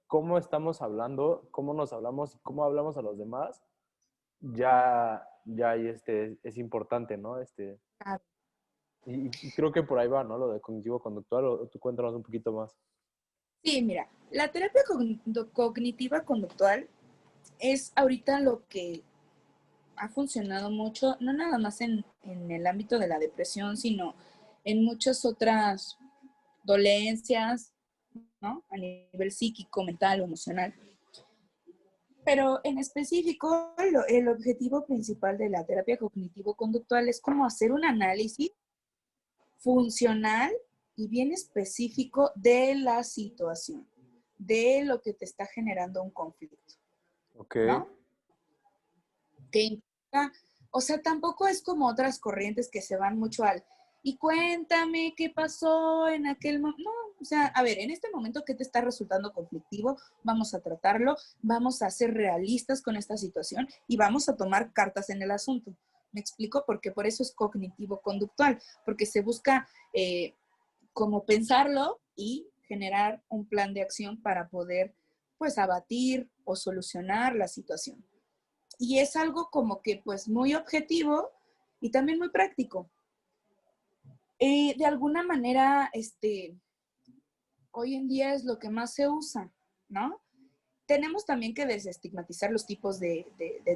cómo estamos hablando, cómo nos hablamos y cómo hablamos a los demás, ya ahí es importante, ¿no? Y creo que por ahí va, ¿no? Lo de cognitivo-conductual, o tú cuéntanos un poquito más. Sí, mira, la terapia cognitiva conductual es ahorita lo que ha funcionado mucho, no nada más en el ámbito de la depresión, sino en muchas otras dolencias, ¿no? A nivel psíquico, mental o emocional. Pero en específico, el objetivo principal de la terapia cognitivo-conductual es como hacer un análisis funcional y bien específico de la situación, de lo que te está generando un conflicto, Ok, ¿no? Que implica, o sea, tampoco es como otras corrientes que se van mucho al, y cuéntame qué pasó en aquel momento. No, o sea, a ver, en este momento, ¿qué te está resultando conflictivo? Vamos a tratarlo, vamos a ser realistas con esta situación y vamos a tomar cartas en el asunto. ¿Me explico? Porque por eso es cognitivo-conductual, porque se busca como pensarlo y generar un plan de acción para poder, pues, abatir o solucionar la situación. Y es algo como que pues muy objetivo y también muy práctico. De alguna manera, hoy en día es lo que más se usa, ¿no? Tenemos también que desestigmatizar los tipos de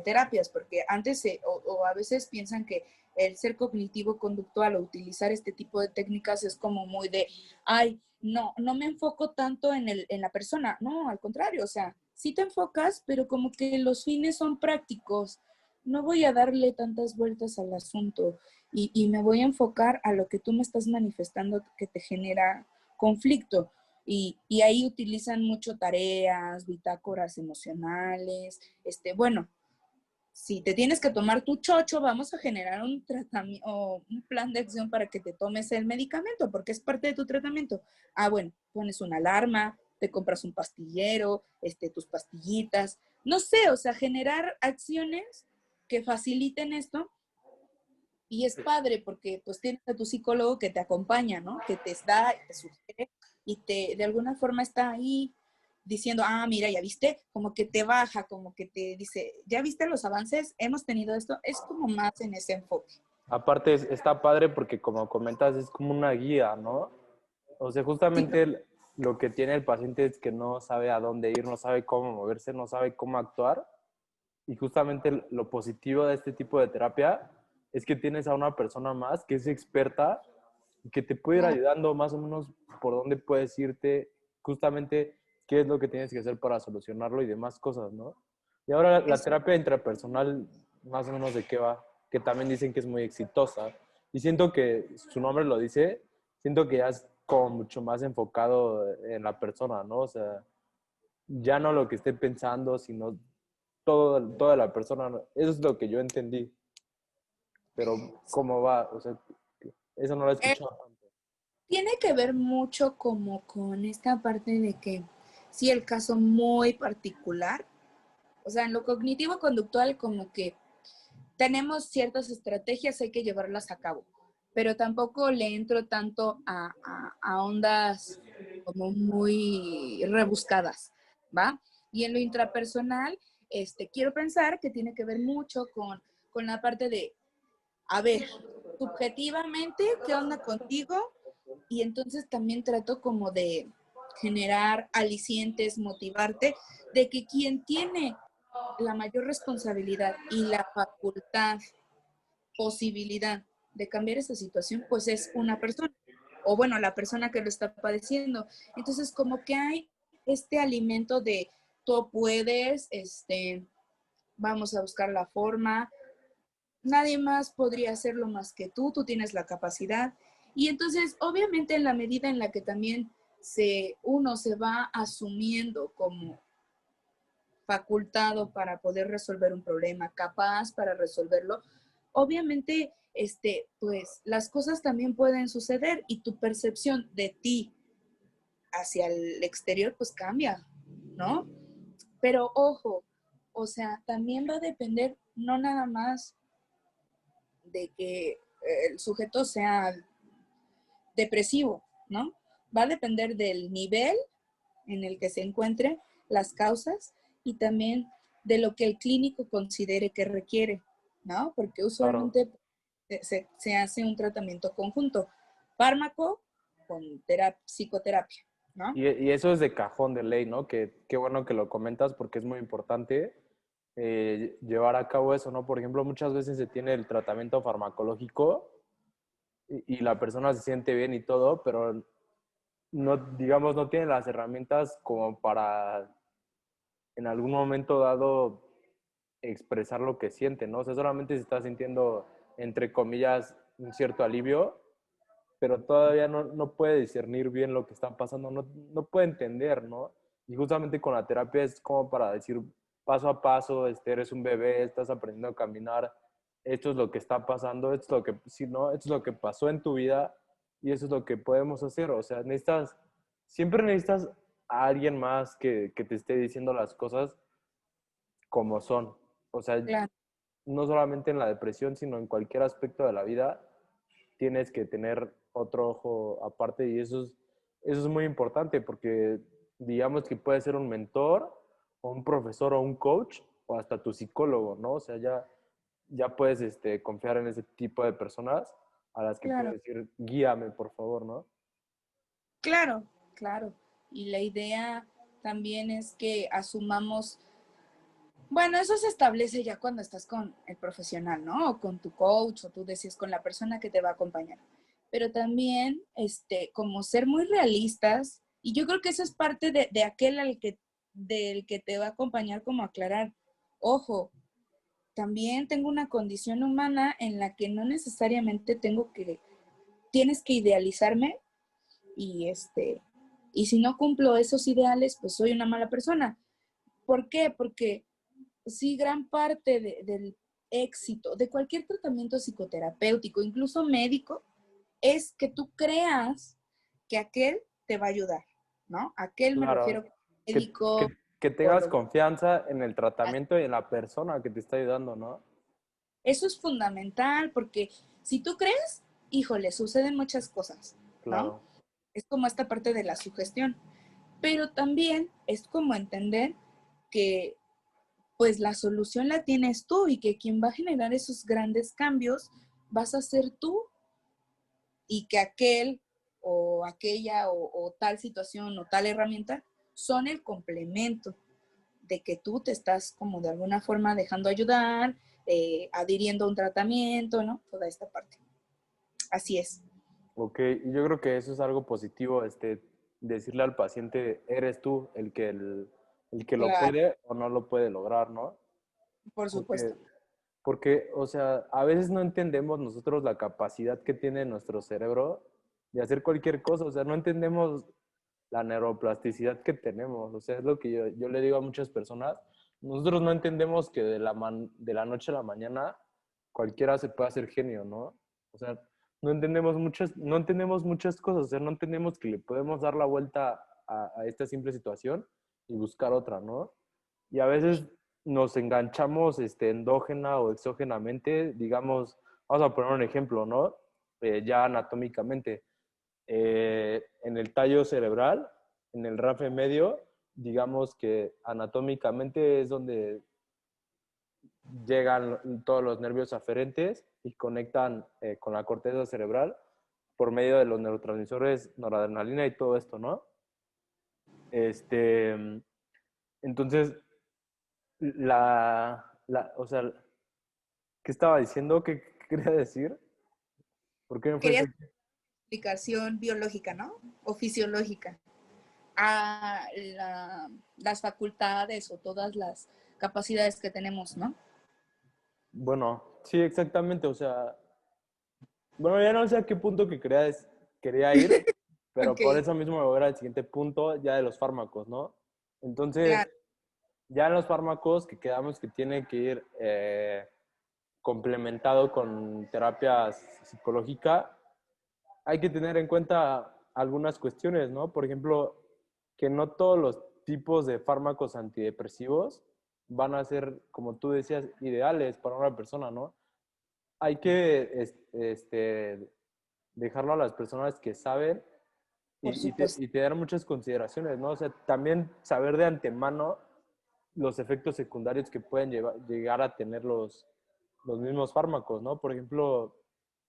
terapias, porque antes o a veces piensan que el ser cognitivo conductual o utilizar este tipo de técnicas es como muy de, ay, no me enfoco tanto en la persona. No, al contrario, o sea, sí te enfocas, pero como que los fines son prácticos. No voy a darle tantas vueltas al asunto y me voy a enfocar a lo que tú me estás manifestando que te genera conflicto. Y ahí utilizan mucho tareas, bitácoras emocionales. Bueno, si te tienes que tomar tu chocho, vamos a generar un tratamiento o un plan de acción para que te tomes el medicamento, porque es parte de tu tratamiento. Ah, bueno, pones una alarma, te compras un pastillero, tus pastillitas, no sé, o sea, generar acciones que faciliten esto. Y es padre porque pues tienes a tu psicólogo que te acompaña, ¿no? Que te da, te sugiere y de alguna forma está ahí diciendo, ah, mira, ya viste, como que te baja, como que te dice, ya viste los avances, hemos tenido esto, es como más en ese enfoque. Aparte está padre porque como comentas es como una guía, ¿no? O sea, Sí, justamente lo que tiene el paciente es que no sabe a dónde ir, no sabe cómo moverse, no sabe cómo actuar. Y justamente lo positivo de este tipo de terapia es que tienes a una persona más que es experta y que te puede ir claro, ayudando más o menos por dónde puedes irte, justamente qué es lo que tienes que hacer para solucionarlo y demás cosas, ¿no? Y ahora la eso. terapia intrapersonal, más o menos de qué va, que también dicen que es muy exitosa. Y siento que su nombre lo dice, siento que ya es como mucho más enfocado en la persona, ¿no? O sea, ya no lo que esté pensando, sino toda la persona. Eso es lo que yo entendí. Pero, ¿cómo va? O sea, eso no lo he Eh, escuchado tanto. Tiene que ver mucho como con esta parte de que, sí, el caso muy particular, o sea, en lo cognitivo-conductual como que tenemos ciertas estrategias, hay que llevarlas a cabo, pero tampoco le entro tanto a ondas como muy rebuscadas, ¿va? Y en lo intrapersonal, quiero pensar que tiene que ver mucho con la parte de, a ver, subjetivamente, ¿qué onda contigo? Y entonces también trato como de generar alicientes, motivarte, de que quien tiene la mayor responsabilidad y la facultad, posibilidad de cambiar esa situación, pues es una persona, o bueno, la persona que lo está padeciendo. Entonces, como que hay este alimento de tú puedes, vamos a buscar la forma, nadie más podría hacerlo más que tú tienes la capacidad. Y entonces, obviamente, en la medida en la que también uno se va asumiendo como facultado para poder resolver un problema, capaz para resolverlo, obviamente, pues las cosas también pueden suceder y tu percepción de ti hacia el exterior pues cambia, ¿no? Pero ojo, o sea, también va a depender no nada más de que el sujeto sea depresivo, ¿no? Va a depender del nivel en el que se encuentre, las causas y también de lo que el clínico considere que requiere, ¿no? Porque Claro. usualmente se hace un tratamiento conjunto, fármaco con psicoterapia, ¿no? Y eso es de cajón de ley, ¿no? Que qué bueno que lo comentas porque es muy importante llevar a cabo eso, ¿no? Por ejemplo, muchas veces se tiene el tratamiento farmacológico y la persona se siente bien y todo, pero no, digamos, no tiene las herramientas como para en algún momento dado expresar lo que siente, ¿no? O sea, solamente se está sintiendo, entre comillas, un cierto alivio, pero todavía no puede discernir bien lo que está pasando, no puede entender, ¿no? Y justamente con la terapia es como para decir paso a paso, eres un bebé, estás aprendiendo a caminar, esto es lo que está pasando, esto es lo que, si no, esto es lo que pasó en tu vida y eso es lo que podemos hacer, o sea, siempre necesitas a alguien más que te esté diciendo las cosas como son, o sea, Claro, no solamente en la depresión, sino en cualquier aspecto de la vida, tienes que tener otro ojo aparte y eso es muy importante porque digamos que puede ser un mentor o un profesor o un coach o hasta tu psicólogo, ¿no? O sea, ya puedes confiar en ese tipo de personas a las que claro, puedes decir, guíame, por favor, ¿no? claro, claro. Y la idea también es que asumamos. Bueno, eso se establece ya cuando estás con el profesional, ¿no? O con tu coach, o tú decís con la persona que te va a acompañar. Pero también, como ser muy realistas, y yo creo que eso es parte de aquel del que te va a acompañar, como aclarar, ojo, también tengo una condición humana en la que no necesariamente tienes que idealizarme y Y si no cumplo esos ideales, pues soy una mala persona. ¿Por qué? Porque sí, gran parte del éxito de cualquier tratamiento psicoterapéutico, incluso médico, es que tú creas que aquel te va a ayudar, ¿no? Aquel me refiero Claro, que, médico, que tengas psicólogo. confianza en el tratamiento y en la persona que te está ayudando, ¿no? Eso es fundamental porque si tú crees, híjole, suceden muchas cosas, ¿no? Claro, Es como esta parte de la sugestión, pero también es como entender que pues la solución la tienes tú y que quien va a generar esos grandes cambios vas a ser tú y que aquel o aquella o tal situación o tal herramienta son el complemento de que tú te estás como de alguna forma dejando ayudar, adhiriendo a un tratamiento, ¿no? Toda esta parte. Así es. ok. Y yo creo que eso es algo positivo, decirle al paciente, eres tú el que lo Claro, puede o no lo puede lograr, ¿no? por Porque, supuesto. porque, o sea, a veces no entendemos nosotros la capacidad que tiene nuestro cerebro de hacer cualquier cosa, o sea, no entendemos la neuroplasticidad que tenemos, o sea, es lo que yo le digo a muchas personas, nosotros no entendemos que de la noche a la mañana cualquiera se puede hacer genio, ¿no? O sea, no entendemos muchas cosas, o sea, no entendemos que le podemos dar la vuelta a esta simple situación y buscar otra, ¿no? Y a veces nos enganchamos endógena o exógenamente, digamos, vamos a poner un ejemplo, ¿no? Ya anatómicamente, en el tallo cerebral, en el rafe medio, digamos que anatómicamente es donde llegan todos los nervios aferentes y conectan con la corteza cerebral por medio de los neurotransmisores noradrenalina y todo esto, ¿no? Este, entonces, o sea, ¿qué estaba diciendo? ¿Qué quería decir? ¿Por qué me fue Querías ese? explicación biológica, ¿no? O fisiológica a las facultades o todas las capacidades que tenemos, ¿no? Bueno, sí, exactamente, o sea, bueno, ya no sé a qué punto quería ir, pero por Ok, eso mismo me voy a ir al siguiente punto, ya de los fármacos, ¿no? Entonces, claro, ya en los fármacos que quedamos que tiene que ir complementado con terapia psicológica, hay que tener en cuenta algunas cuestiones, ¿no? Por ejemplo, que no todos los tipos de fármacos antidepresivos van a ser, como tú decías, ideales para una persona, ¿no? Hay que dejarlo a las personas que saben por supuesto. y te dar muchas consideraciones, ¿no? O sea, también saber de antemano los efectos secundarios que pueden llegar a tener los mismos fármacos, ¿no? Por ejemplo,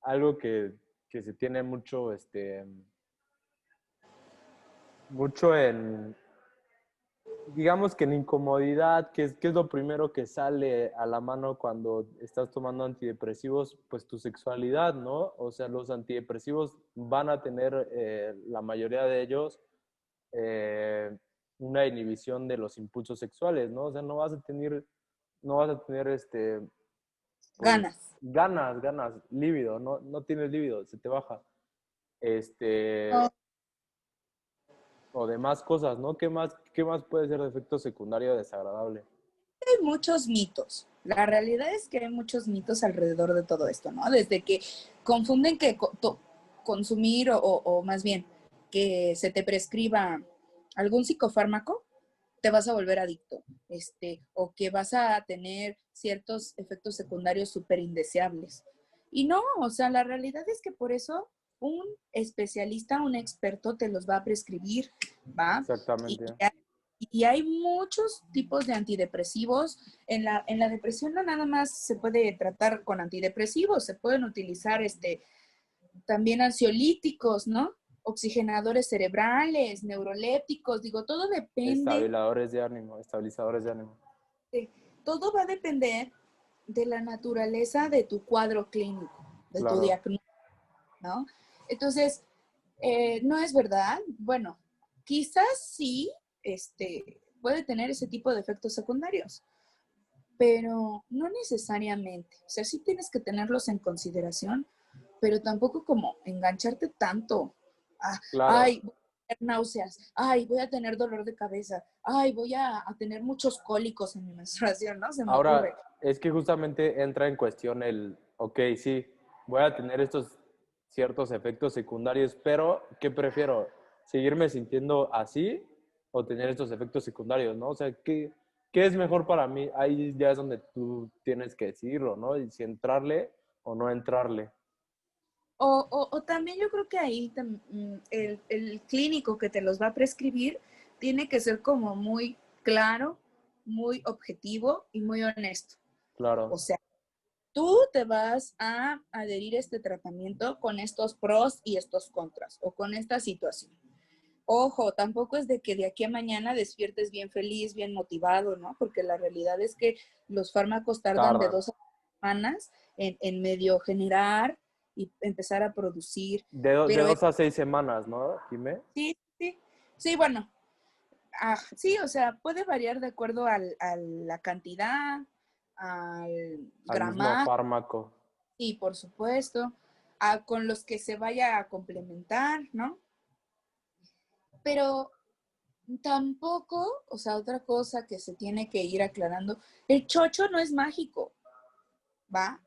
algo que se tiene mucho, mucho digamos que en incomodidad, qué es lo primero que sale a la mano cuando estás tomando antidepresivos, pues tu sexualidad, ¿no? O sea, los antidepresivos van a tener, la mayoría de ellos, eh, una inhibición de los impulsos sexuales, ¿no? O sea, no vas a tener, pues, Ganas. ganas, líbido, no tienes líbido, se te baja. Este, No, o demás cosas, ¿no? Qué más puede ser de efecto secundario desagradable? hay muchos mitos. La realidad es que hay muchos mitos alrededor de todo esto, ¿no? Desde que confunden que consumir o más bien que se te prescriba algún psicofármaco, te vas a volver adicto, o que vas a tener ciertos efectos secundarios súper indeseables. Y no, o sea, la realidad es que por eso un especialista, un experto te los va a prescribir, ¿va? Y, Exactamente. y hay muchos tipos de antidepresivos. En la depresión no nada más se puede tratar con antidepresivos, se pueden utilizar también ansiolíticos, ¿no? Oxigenadores cerebrales, neurolépticos, digo, todo depende, Estabilizadores de ánimo. todo va a depender de la naturaleza de tu cuadro clínico, de tu Claro. diagnóstico, ¿no? Entonces, no es verdad. Bueno, quizás sí, puede tener ese tipo de efectos secundarios, pero no necesariamente. O sea, sí tienes que tenerlos en consideración, pero tampoco como engancharte tanto. Ah, Claro. ay, tener náuseas, ay, voy a tener dolor de cabeza, ay, voy a tener muchos cólicos en mi menstruación, ¿no? Se me ocurre. Ahora, es que justamente entra en cuestión el, ok, sí, voy a tener estos ciertos efectos secundarios, pero ¿qué prefiero? ¿Seguirme sintiendo así o tener estos efectos secundarios, ¿no? O sea, ¿qué es mejor para mí? Ahí ya es donde tú tienes que decidirlo, ¿no? Y si entrarle o no entrarle. O también yo creo que ahí el clínico que te los va a prescribir tiene que ser como muy claro, muy objetivo y muy honesto. O Claro, sea, tú te vas a adherir a este tratamiento con estos pros y estos contras o con esta situación. Ojo, tampoco es de que de aquí a mañana despiertes bien feliz, bien motivado, ¿no? Porque la realidad es que los fármacos tardan de tardan. 2 semanas en medio generar y empezar a producir. De Pero 2 a 6 semanas, ¿no, Jimé? sí, sí, sí, bueno, sí, o sea, puede variar de acuerdo a la cantidad, al Al mismo gramaje, fármaco. y por supuesto, con los que se vaya a complementar, ¿no? Pero tampoco, o sea, otra cosa que se tiene que ir aclarando, el chocho no es mágico, ¿va?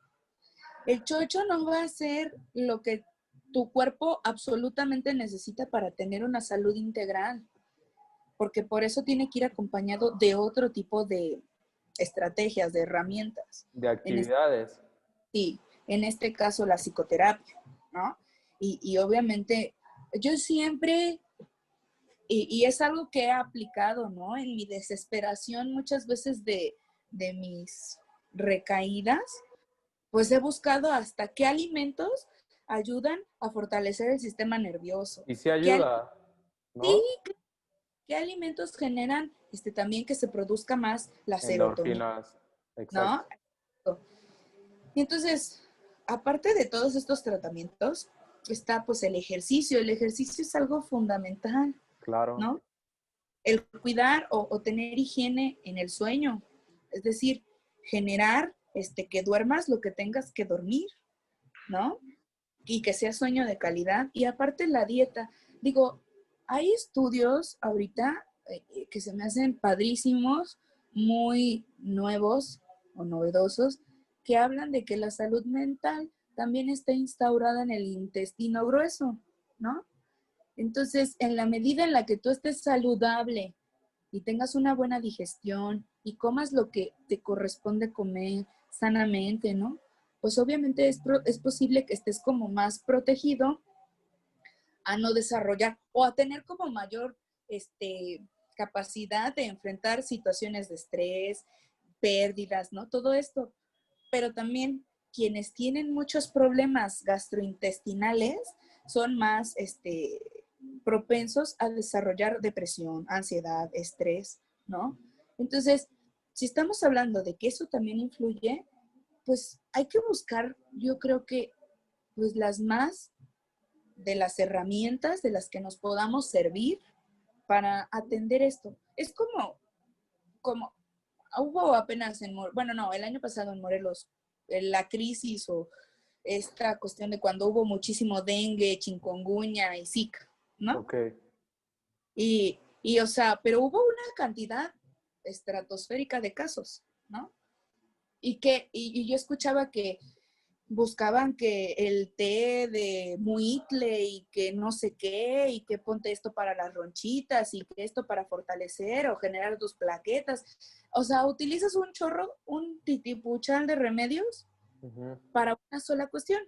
El chocho no va a ser lo que tu cuerpo absolutamente necesita para tener una salud integral, porque por eso tiene que ir acompañado de otro tipo de estrategias, de herramientas. De En actividades. sí, en este caso la psicoterapia, ¿no? Y obviamente yo siempre, y es algo que he aplicado, ¿no? En mi desesperación muchas veces de mis recaídas, pues he buscado hasta qué alimentos ayudan a fortalecer el sistema nervioso, Y sí qué, ayuda, sí, ¿no? qué alimentos generan también que se produzca más la serotonina, Endorfinas. ¿no? Exacto. Y entonces, aparte de todos estos tratamientos, está pues el ejercicio. El ejercicio es algo fundamental, Claro. ¿no? El cuidar o tener higiene en el sueño. Es decir, generar que duermas lo que tengas que dormir, ¿no? Y que sea sueño de calidad. Y aparte la dieta. Digo, hay estudios ahorita que se me hacen padrísimos, muy nuevos o novedosos, que hablan de que la salud mental también está instaurada en el intestino grueso, ¿no? Entonces, en la medida en la que tú estés saludable y tengas una buena digestión y comas lo que te corresponde comer sanamente, ¿no? Pues obviamente es posible que estés como más protegido a no desarrollar o a tener como mayor capacidad de enfrentar situaciones de estrés, pérdidas, ¿no? Todo esto. Pero también quienes tienen muchos problemas gastrointestinales son más propensos a desarrollar depresión, ansiedad, estrés, ¿no? Entonces, si estamos hablando de que eso también influye, pues hay que buscar, yo creo que, pues las más de las herramientas de las que nos podamos servir para atender esto. Es como hubo apenas bueno, no, el año pasado en Morelos, la crisis o esta cuestión de cuando hubo muchísimo dengue, chikungunya y Zika, ¿no? Ok. O sea, pero hubo una cantidad estratosférica de casos, ¿no? Y yo escuchaba que buscaban que el té de muitle y que no sé qué, y que ponte esto para las ronchitas y que esto para fortalecer o generar tus plaquetas. O sea, utilizas un chorro, un titipuchal de remedios Ujú. para una sola cuestión,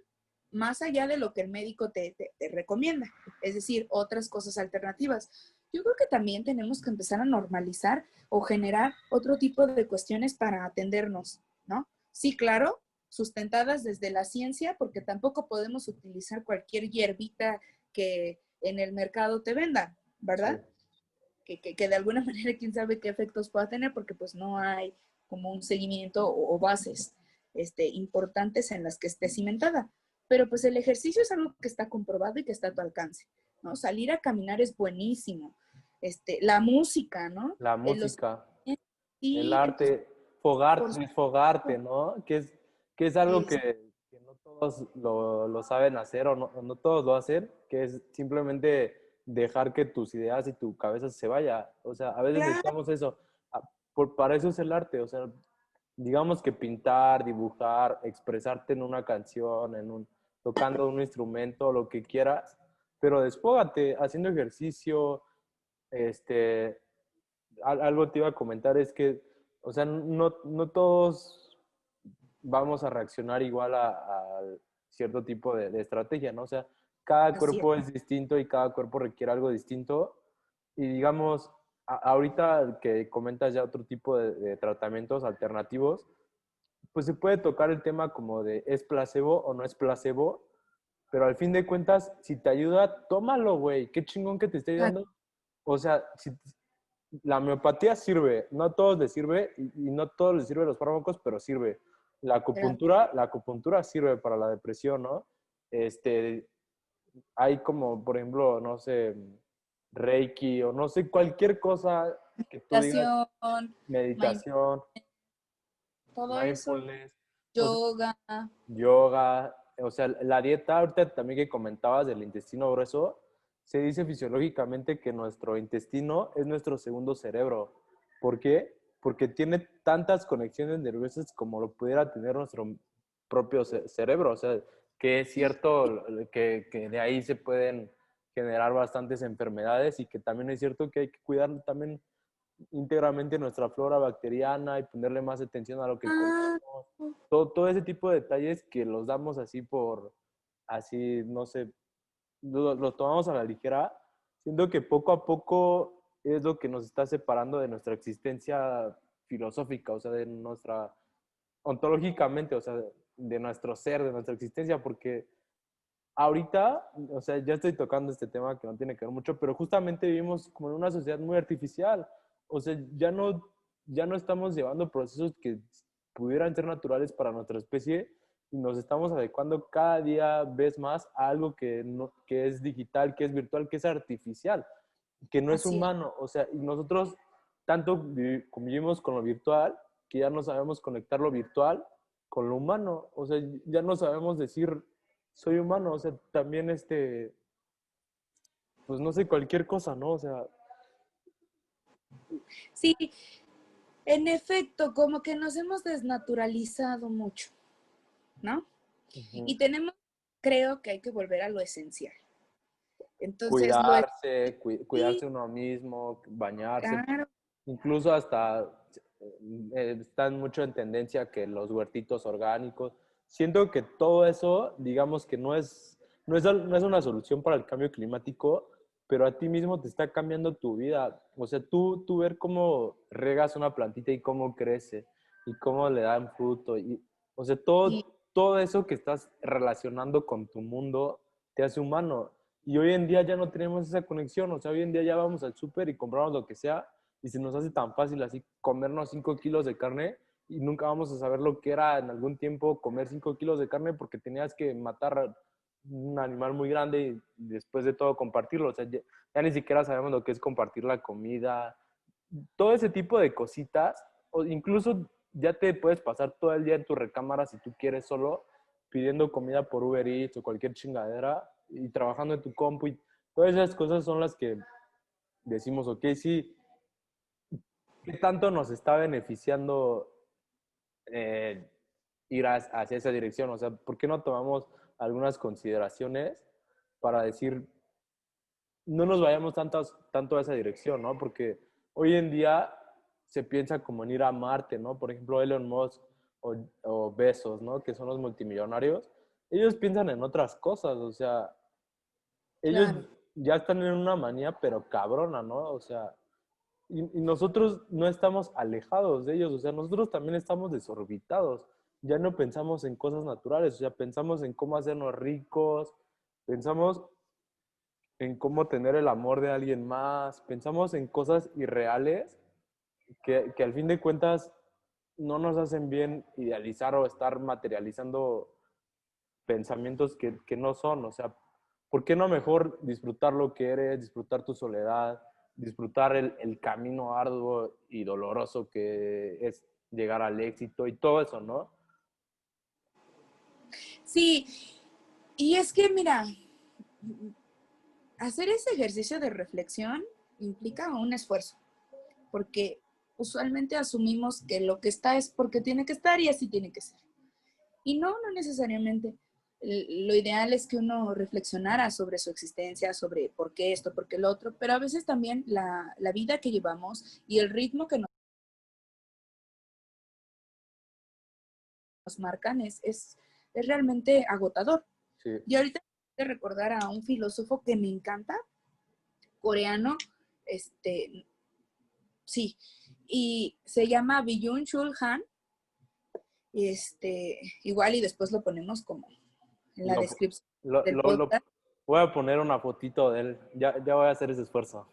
más allá de lo que el médico te recomienda, es decir, otras cosas alternativas. Yo creo que también tenemos que empezar a normalizar o generar otro tipo de cuestiones para atendernos, ¿no? Sí, claro, sustentadas desde la ciencia, porque tampoco podemos utilizar cualquier hierbita que en el mercado te vendan, Sí. ¿verdad? Que de alguna manera quién sabe qué efectos pueda tener, porque pues no hay como un seguimiento o bases importantes en las que esté cimentada. Pero pues el ejercicio es algo que está comprobado y que está a tu alcance, ¿no? Salir a caminar es buenísimo. La música, ¿no? La Los música, el sí, entonces, arte, fogar, por desfogarte, supuesto, ¿no? Que es algo es, que no todos lo saben hacer o no todos lo hacen, que es simplemente dejar que tus ideas y tu cabeza se vaya. O sea, a veces Claro, necesitamos eso. Para eso es el arte. O sea, digamos que pintar, dibujar, expresarte en una canción, tocando un instrumento, lo que quieras, pero desfógate haciendo ejercicio. Este, algo te iba a comentar es que, o sea, no todos vamos a reaccionar igual a cierto tipo de estrategia, ¿no? O sea, cada así es. cuerpo es distinto y cada cuerpo requiere algo distinto. Y digamos, ahorita que comentas ya otro tipo de tratamientos alternativos, pues se puede tocar el tema como de es placebo o no es placebo, pero al fin de cuentas, si te ayuda, tómalo, güey. Qué chingón que te esté ayudando. O sea, si, la homeopatía sirve, no a todos les sirve y no a todos les sirven los fármacos, pero sirve. La acupuntura sirve para la depresión, ¿no? Este, hay como, por ejemplo, no sé, Reiki o no sé, cualquier cosa que tú digas, Meditación, meditación, todo eso, mindfulness, o sea, yoga. yoga, o sea, la dieta, ahorita también que comentabas del intestino grueso, se dice fisiológicamente que nuestro intestino es nuestro segundo cerebro. ¿Por qué? Porque tiene tantas conexiones nerviosas como lo pudiera tener nuestro propio cerebro. O sea, que es cierto que de ahí se pueden generar bastantes enfermedades y que también es cierto que hay que cuidar también íntegramente nuestra flora bacteriana y ponerle más atención a lo que Ah, comemos. Todo ese tipo de detalles que los damos así así, no sé, lo tomamos a la ligera, siento que poco a poco es lo que nos está separando de nuestra existencia filosófica, o sea, de nuestra, ontológicamente, o sea, de nuestro ser, de nuestra existencia, porque ahorita, o sea, ya estoy tocando este tema que no tiene que ver mucho, pero justamente vivimos como en una sociedad muy artificial. O sea, ya no estamos llevando procesos que pudieran ser naturales para nuestra especie y nos estamos adecuando cada día vez más a algo que, no, que es digital, que es virtual, que es artificial, que no es así es. humano. O sea, y nosotros tanto convivimos con lo virtual que ya no sabemos conectar lo virtual con lo humano. O sea, ya no sabemos decir soy humano, o sea, también pues no sé, cualquier cosa, ¿no? O sea, Sí, en efecto, como que nos hemos desnaturalizado mucho, ¿no? ujú. Y tenemos, creo que hay que volver a lo esencial. Entonces, Cuidarse, sí, cuidarse uno mismo, bañarse, claro, incluso hasta están mucho en tendencia que los huertitos orgánicos. Siento que todo eso, digamos que no es una solución para el cambio climático, pero a ti mismo te está cambiando tu vida. O sea, tú ver cómo regas una plantita y cómo crece y cómo le dan fruto. O sea, sí, todo eso que estás relacionando con tu mundo te hace humano. Y hoy en día ya no tenemos esa conexión. O sea, hoy en día ya vamos al súper y compramos lo que sea y se nos hace tan fácil así comernos 5 kilos de carne y nunca vamos a saber lo que era en algún tiempo comer 5 kilos de carne porque tenías que matar un animal muy grande y después de todo compartirlo. O sea, ya ni siquiera sabemos lo que es compartir la comida. Todo ese tipo de cositas, o incluso ya te puedes pasar todo el día en tu recámara si tú quieres solo pidiendo comida por Uber Eats o cualquier chingadera y trabajando en tu compu y todas esas cosas son las que decimos, ok, sí, ¿qué tanto nos está beneficiando eh, ir hacia esa dirección? O sea, ¿por qué no tomamos algunas consideraciones para decir, no nos vayamos tanto a esa dirección, ¿no? Porque hoy en día se piensa como en ir a Marte, ¿no? Por ejemplo, Elon Musk o Bezos, ¿no? Que son los multimillonarios. Ellos piensan en otras cosas, o sea, ellos claro. ya están en una manía, pero cabrona, ¿no? O sea, y nosotros no estamos alejados de ellos, o sea, nosotros también estamos desorbitados. Ya no pensamos en cosas naturales, o sea, pensamos en cómo hacernos ricos, pensamos en cómo tener el amor de alguien más, pensamos en cosas irreales que al fin de cuentas no nos hacen bien idealizar o estar materializando pensamientos que no son, o sea, ¿por qué no mejor disfrutar lo que eres, disfrutar tu soledad, disfrutar el camino arduo y doloroso que es llegar al éxito y todo eso, ¿no? Sí, y es que mira, hacer ese ejercicio de reflexión implica un esfuerzo, porque usualmente asumimos que lo que está es porque tiene que estar y así tiene que ser. Y no, no necesariamente. Lo ideal es que uno reflexionara sobre su existencia, sobre por qué esto, por qué lo otro, pero a veces también la vida que llevamos y el ritmo que nos marcan es realmente agotador. Sí. Y ahorita de recordar a un filósofo que me encanta, coreano, sí, y se llama Byung-Chul Han, igual y después lo ponemos como en la Lo, descripción lo, del lo, lo- podcast. voy a poner una fotito de él. Ya voy a hacer ese esfuerzo.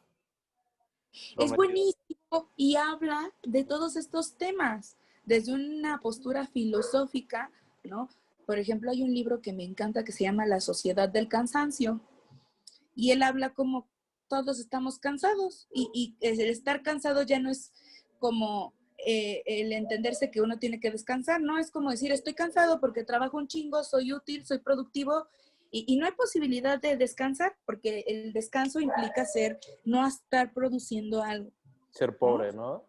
Es Prometido. buenísimo y habla de todos estos temas desde una postura filosófica, ¿no? Por ejemplo, hay un libro que me encanta que se llama La Sociedad del Cansancio y él habla como todos estamos cansados y el estar cansado ya no es como el entenderse que uno tiene que descansar, ¿no? Es como decir, estoy cansado porque trabajo un chingo, soy útil, soy productivo y no hay posibilidad de descansar porque el descanso implica no estar produciendo algo, Ser ¿no? pobre, ¿no?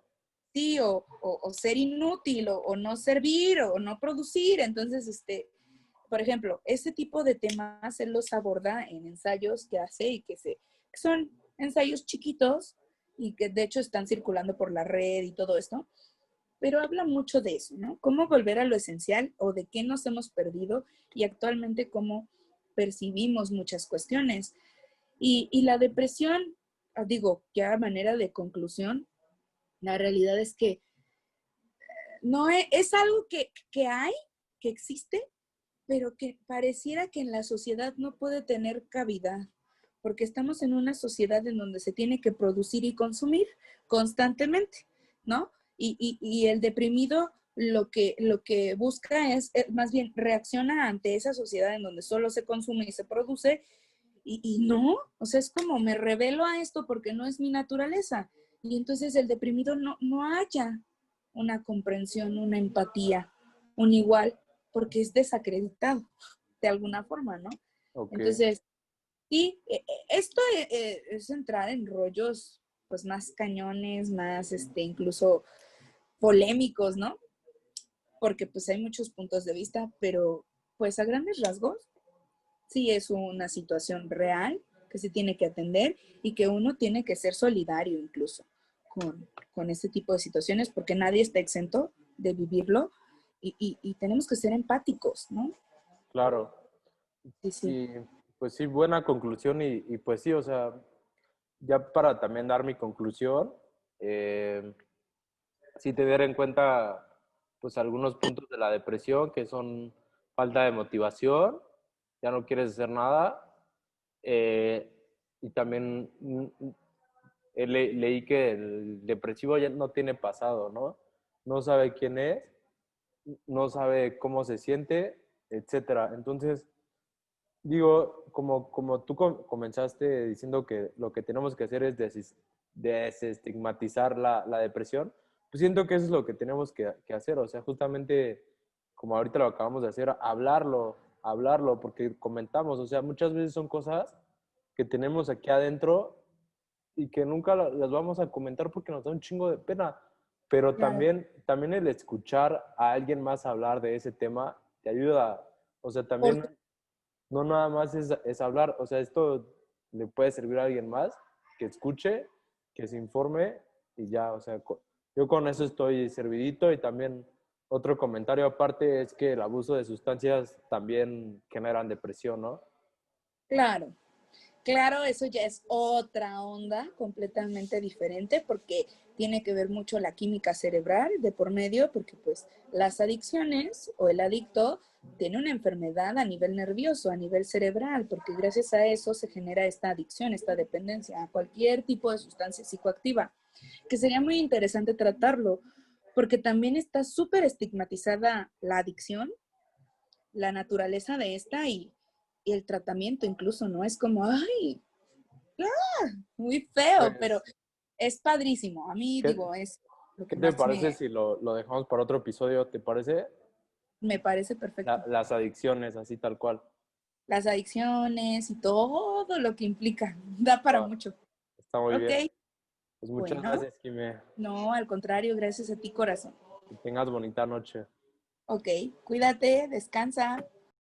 Sí, o ser inútil, o no servir, o no producir. Entonces, por ejemplo, ese tipo de temas él los aborda en ensayos que hace y que son ensayos chiquitos y que de hecho están circulando por la red y todo esto, pero habla mucho de eso, ¿no? Cómo volver a lo esencial o de qué nos hemos perdido y actualmente cómo percibimos muchas cuestiones. Y la depresión, digo, ya a manera de conclusión, la realidad es que no es algo que hay, que existe, pero que pareciera que en la sociedad no puede tener cabida, porque estamos en una sociedad en donde se tiene que producir y consumir constantemente, ¿no? Y el deprimido lo que busca es más bien reacciona ante esa sociedad en donde solo se consume y se produce, y no, o sea, es como me revelo a esto porque no es mi naturaleza. Y entonces el deprimido no haya una comprensión, una empatía, un igual, porque es desacreditado de alguna forma, ¿no? Ok. Entonces, sí, esto es entrar en rollos pues más cañones, más incluso polémicos, ¿no? Porque pues hay muchos puntos de vista, pero pues a grandes rasgos sí es una situación real que se tiene que atender y que uno tiene que ser solidario incluso con este tipo de situaciones porque nadie está exento de vivirlo y tenemos que ser empáticos, ¿no? Claro. Sí, sí. Y pues sí, buena conclusión y pues sí, o sea, ya para también dar mi conclusión, sí tener en cuenta pues algunos puntos de la depresión que son falta de motivación, ya no quieres hacer nada, eh, y también leí que el depresivo ya no tiene pasado, ¿no? No sabe quién es, no sabe cómo se siente, etcétera. Entonces, digo, como tú comenzaste diciendo que lo que tenemos que hacer es desestigmatizar la depresión, pues siento que eso es lo que tenemos que hacer. O sea, justamente como ahorita lo acabamos de hacer, hablarlo, porque comentamos, o sea, muchas veces son cosas que tenemos aquí adentro y que nunca las vamos a comentar porque nos da un chingo de pena. Pero Claro. también el escuchar a alguien más hablar de ese tema te ayuda. O sea, Por también no nada más es hablar, o sea, esto le puede servir a alguien más que escuche, que se informe y ya, o sea, yo con eso estoy servidito y también otro comentario aparte es que el abuso de sustancias también generan depresión, ¿no? Claro. Claro, eso ya es otra onda completamente diferente porque tiene que ver mucho la química cerebral de por medio, porque pues las adicciones o el adicto tiene una enfermedad a nivel nervioso, a nivel cerebral, porque gracias a eso se genera esta adicción, esta dependencia a cualquier tipo de sustancia psicoactiva, que sería muy interesante tratarlo, porque también está súper estigmatizada la adicción, la naturaleza de esta y el tratamiento incluso, ¿no? Es como, ay, muy feo, pero Pues, es padrísimo. A mí, ¿qué, digo, es lo qué que te más parece si lo dejamos para otro episodio? ¿Te parece? me parece perfecto. Las adicciones, así tal cual. las adicciones y todo lo que implica. Da para Ah, mucho. está muy bien. Ok, Pues muchas bueno, gracias, Jimé. no, al contrario, gracias a ti, corazón. Que tengas bonita noche. Ok, cuídate, descansa.